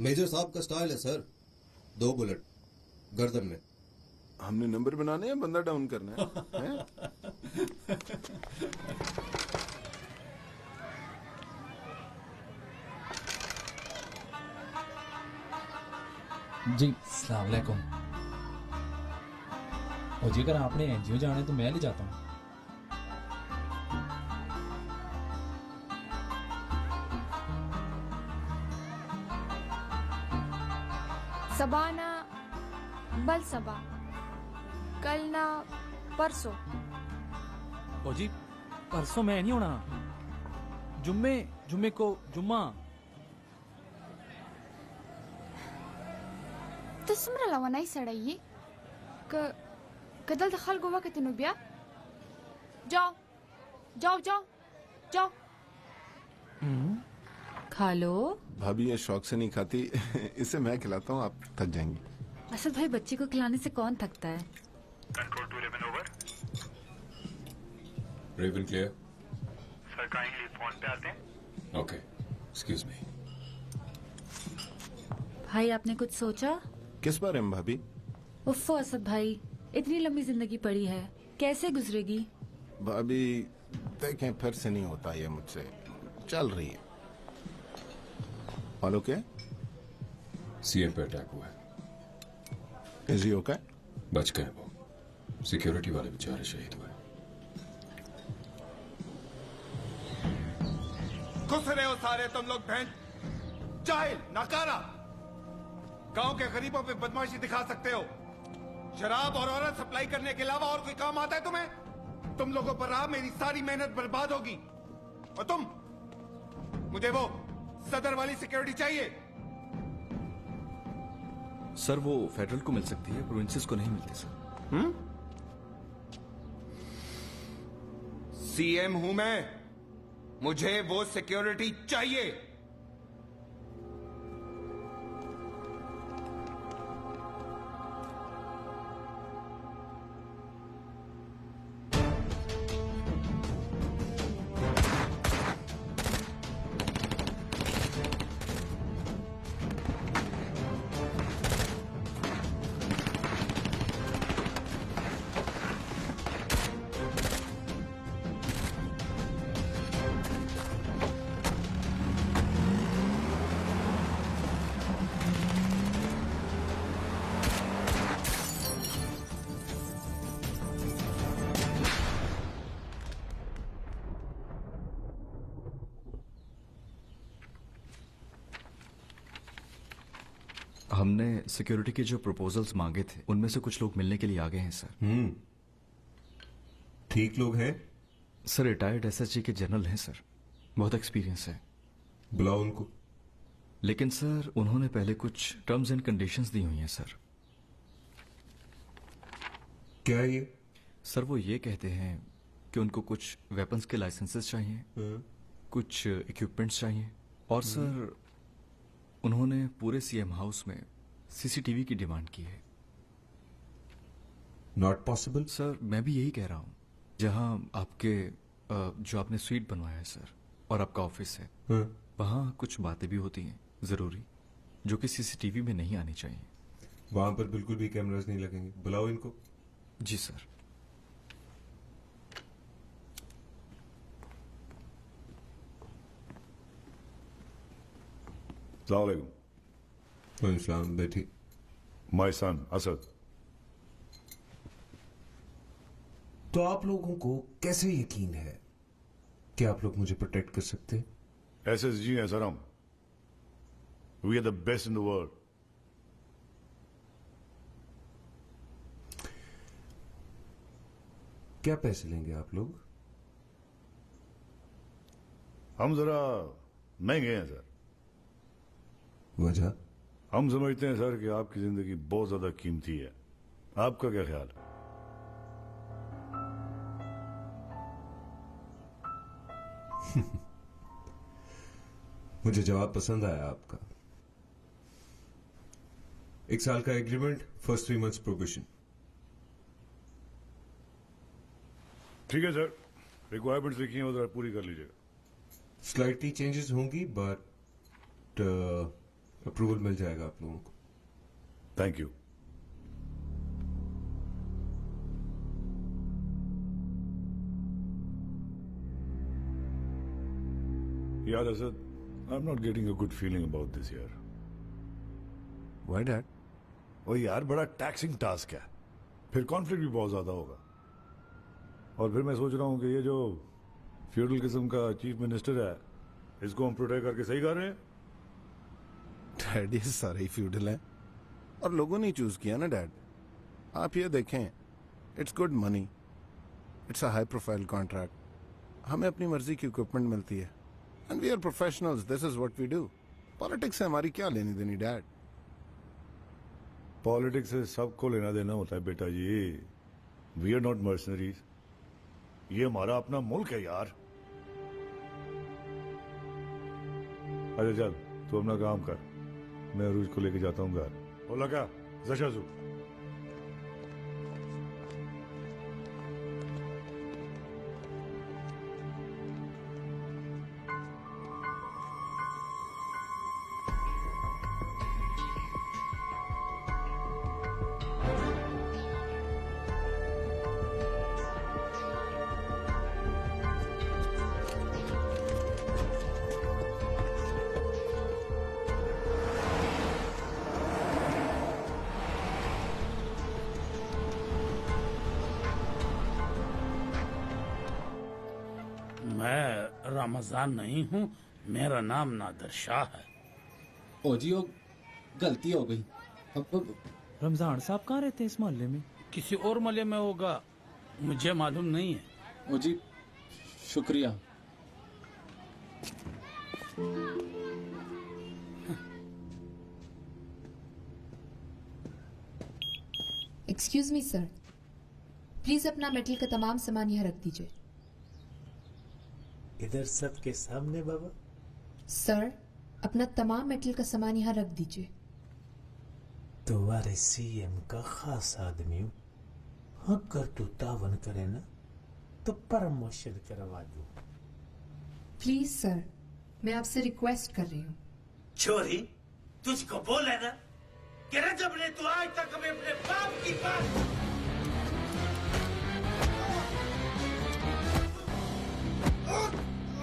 मेजर साहब का स्टाइल है सर, 2 बुलेट गर्दन में। हमने नंबर बनाने या बंदा डाउन करना है, हैं? जी अस्सलाम वालेकुम। और जी अगर आपने एनजीओ जाना है तो मैं ले जाता हूँ। सबा ना बल सबा, कल ना परसों। ओ जी परसों मैं नहीं होना, जुम्मे को जुम्मा। तो सुमरा लवनाई सड़ाई कदल दखल गोवा के तनु बिया। जाओ जाओ जाओ जाओ। खा लो। भाभी ये शौक से नहीं खाती, इसे मैं खिलाता हूँ, आप थक जाएंगी। असद भाई बच्चे को खिलाने से कौन थकता है। Control to Raven over. Raven clear. Sir kindly phone पे आते हैं। Okay excuse me. भाई आपने कुछ सोचा? किस बारे में भाभी? उफ़्फ़ो असद भाई, इतनी लंबी जिंदगी पड़ी है, कैसे गुजरेगी? भाभी देखें फिर से नहीं होता ये मुझसे, चल रही है। All okay? सीएम पे अटैक हुआ है। Is he okay? बच गए वो, सिक्योरिटी वाले बेचारे शहीद हुए। घुस रहे हो सारे तुम लोग बहन, जाहिल नाकारा। गांव के गरीबों पे बदमाशी दिखा सकते हो, शराब और औरत सप्लाई करने के अलावा और कोई काम आता है तुम्हें? तुम लोगों पर आ मेरी सारी मेहनत बर्बाद होगी। और तुम, मुझे वो सदर वाली सिक्योरिटी चाहिए। सर वो फेडरल को मिल सकती है, प्रोविंसेस को नहीं मिलती सर। सीएम हूं मैं, मुझे वो सिक्योरिटी चाहिए। हमने सिक्योरिटी के जो प्रपोजल्स मांगे थे उनमें से कुछ लोग मिलने के लिए आ गए हैं सर। ठीक लोग हैं? सर रिटायर्ड एसएसजी के जनरल हैं सर, बहुत एक्सपीरियंस है। बुलाओ उनको। लेकिन सर उन्होंने पहले कुछ टर्म्स एंड कंडीशंस दी हुई हैं सर। क्या है ये? सर वो ये कहते हैं कि उनको कुछ वेपन्स के लाइसेंसेस चाहिए, कुछ इक्विपमेंट्स चाहिए, और सर उन्होंने पूरे सीएम हाउस में सीसीटीवी की डिमांड की है। Not possible. सर मैं भी यही कह रहा हूं, जहां आपके जो आपने स्वीट बनवाया है सर और आपका ऑफिस है, वहां कुछ बातें भी होती हैं जरूरी, जो कि सीसीटीवी में नहीं आनी चाहिए। वहां पर बिल्कुल भी कैमरास नहीं लगेंगे। बुलाओ इनको। जी सर। अस्सलाम। बैठी। My son Asad. तो आप लोगों को कैसे यकीन है कि आप लोग मुझे प्रोटेक्ट कर सकते? एसएसजी है सर हम। We are the best in the world. क्या पैसे लेंगे आप लोग? हम जरा महंगे हैं सर। वजह? हम समझते हैं सर कि आपकी जिंदगी बहुत ज्यादा कीमती है। आपका क्या ख्याल है? मुझे जवाब पसंद आया आपका। 1 साल का एग्रीमेंट, फर्स्ट 3 मंथ्स प्रोबेशन। ठीक है सर, रिक्वायरमेंट्स लिखी हैं वो जरा पूरी कर लीजिएगा। स्लाइटली चेंजेस होंगी बट अप्रूवल मिल जाएगा आप लोगों को। Thank you. यार Asad, I am not getting a good feeling about this यार। Why dad? ओ यार, बड़ा टैक्सिंग टास्क है, फिर कॉन्फ्लिक्ट भी बहुत ज्यादा होगा। और फिर मैं सोच रहा हूँ कि ये जो फ्यूडल किस्म का चीफ मिनिस्टर है, इसको हम प्रोटेक्ट करके सही कर रहे हैं। डैड, ये सारे ही फ्यूडल हैं और लोगों ने चूज किया ना डैड। आप ये देखें, it's good money, it's a high profile contract, हमें अपनी मर्जी की इक्विपमेंट मिलती है and we are professionals, this is what we do. Politics से हमारी क्या लेनी देनी डैड? पॉलिटिक्स से सबको लेना देना होता है बेटा जी। वी आर नॉट मर्सनरीज, ये हमारा अपना मुल्क है यार। अच्छा चल, तू अपना काम कर, मैं अरूज को लेके जाता हूँ घर। बोला क्या जशाजू? मैं रमजान नहीं हूँ, मेरा नाम नादर शाह है। ओ जी, ओ गलती हो गई। अब रमजान साहब कहाँ रहते हैं इस मोहल्ले में? किसी और मोहल्ले में होगा, मुझे मालूम नहीं है। ओ जी, शुक्रिया। एक्सक्यूज मी सर, प्लीज अपना मेटल का तमाम सामान यहाँ रख दीजिए। इधर सबके सामने बाबा? सर, अपना तमाम मेटल का सामान यहाँ रख दीजिए। तुम्हारे सीएम का खास आदमी हूँ, अगर तू तावन करे ना तो प्रमोशन करवा दूं। प्लीज सर, मैं आपसे रिक्वेस्ट कर रही हूँ। छोरी, तुझको बोला ना कि रजब ने तू आज तक हमें अपने बाप की बात।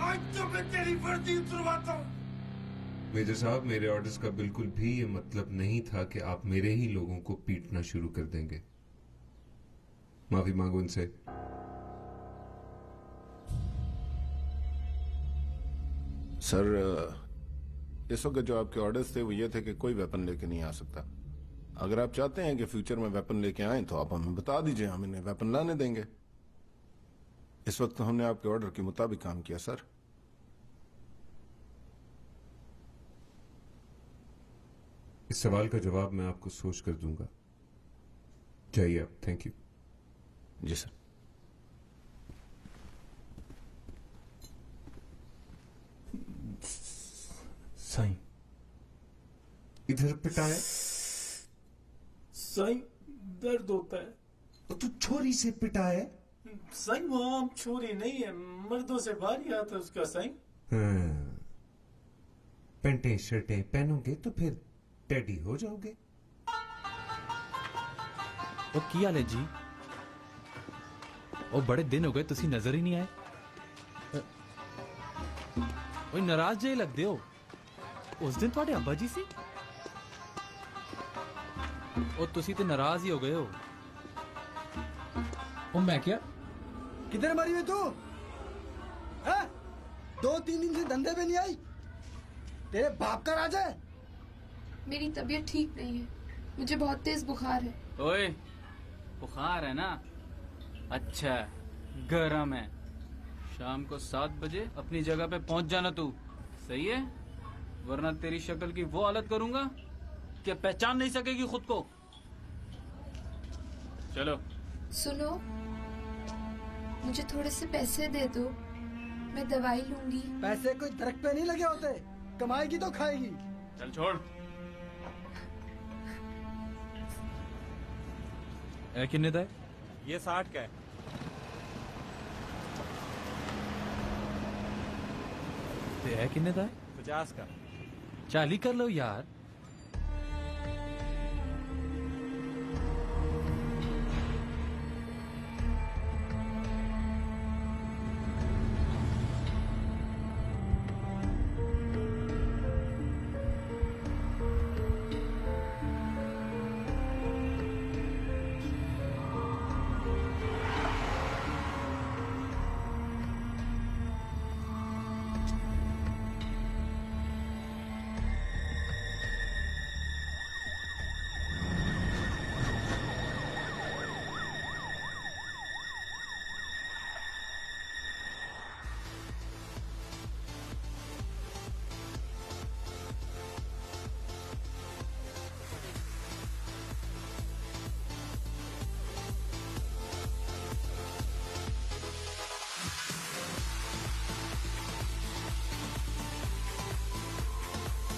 आज तो मैं तेरी वर्दी उतरवाता हूँ। मेजर साहब, मेरे ऑर्डर्स का बिल्कुल भी ये मतलब नहीं था कि आप मेरे ही लोगों को पीटना शुरू कर देंगे। माफी मांगो उनसे। सर, इस वक्त जो आपके ऑर्डर्स थे वो ये थे कि कोई वेपन लेके नहीं आ सकता। अगर आप चाहते हैं कि फ्यूचर में वेपन लेके आए तो आप हमें बता दीजिए, हम इन्हें वेपन लाने देंगे। इस वक्त तो हमने आपके ऑर्डर के मुताबिक काम किया सर। इस सवाल का जवाब मैं आपको सोच कर दूंगा। जाइए आप। Thank you. जी सर। साईं, इधर पिटाए। साईं, दर्द होता है। तो तू छोरी से पिटाए? साईं, वो आम छोरी नहीं है, मर्दों से भारी आता है उसका साईं। हाँ, पेंटे शर्टें पहनोगे तो फिर टेडी हो जाओगे। ओ की हाल है जी? ओ बड़े दिन हो गए, तुसी नजर ही नहीं आए। ओ नाराज जे लगदे हो। उस दिन ਤੁਹਾਡੇ ਅੱਬਾ ਜੀ ਸੀ। ओ तुसी तो नाराज ही हो गए हो। ओ मैं क्या? किधर मरी हुई तू? है? 2-3 दिन से धंधे पे नहीं आई? तेरे बाप का राज है? मेरी तबीयत ठीक नहीं है, मुझे बहुत तेज बुखार है। ओए, बुखार है ना? अच्छा, गरम है। शाम को 7 बजे अपनी जगह पे पहुंच जाना तू, सही है? वरना तेरी शक्ल की वो हालत करूंगा कि पहचान नहीं सकेगी खुद को। चलो। सुनो, मुझे थोड़े से पैसे दे दो, मैं दवाई लूंगी। पैसे कोई दरख्त पे नहीं लगे होते, कमाएगी तो खाएगी। चल छोड़। कितने का है? ये 60 का है। ते है किन्ने दा 50 का 40 कर लो यार।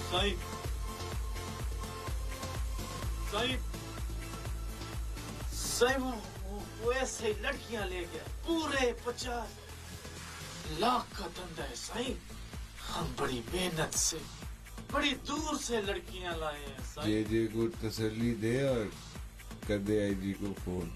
साहिब साहिब साहिब वो ऐसे लड़कियां ले गया पूरे 50 लाख का धंधा है साहिब। हम बड़ी मेहनत से बड़ी दूर से लड़कियां लाए हैं साहिब। जे को तसल्ली दे और कर दे आईजी को फोन।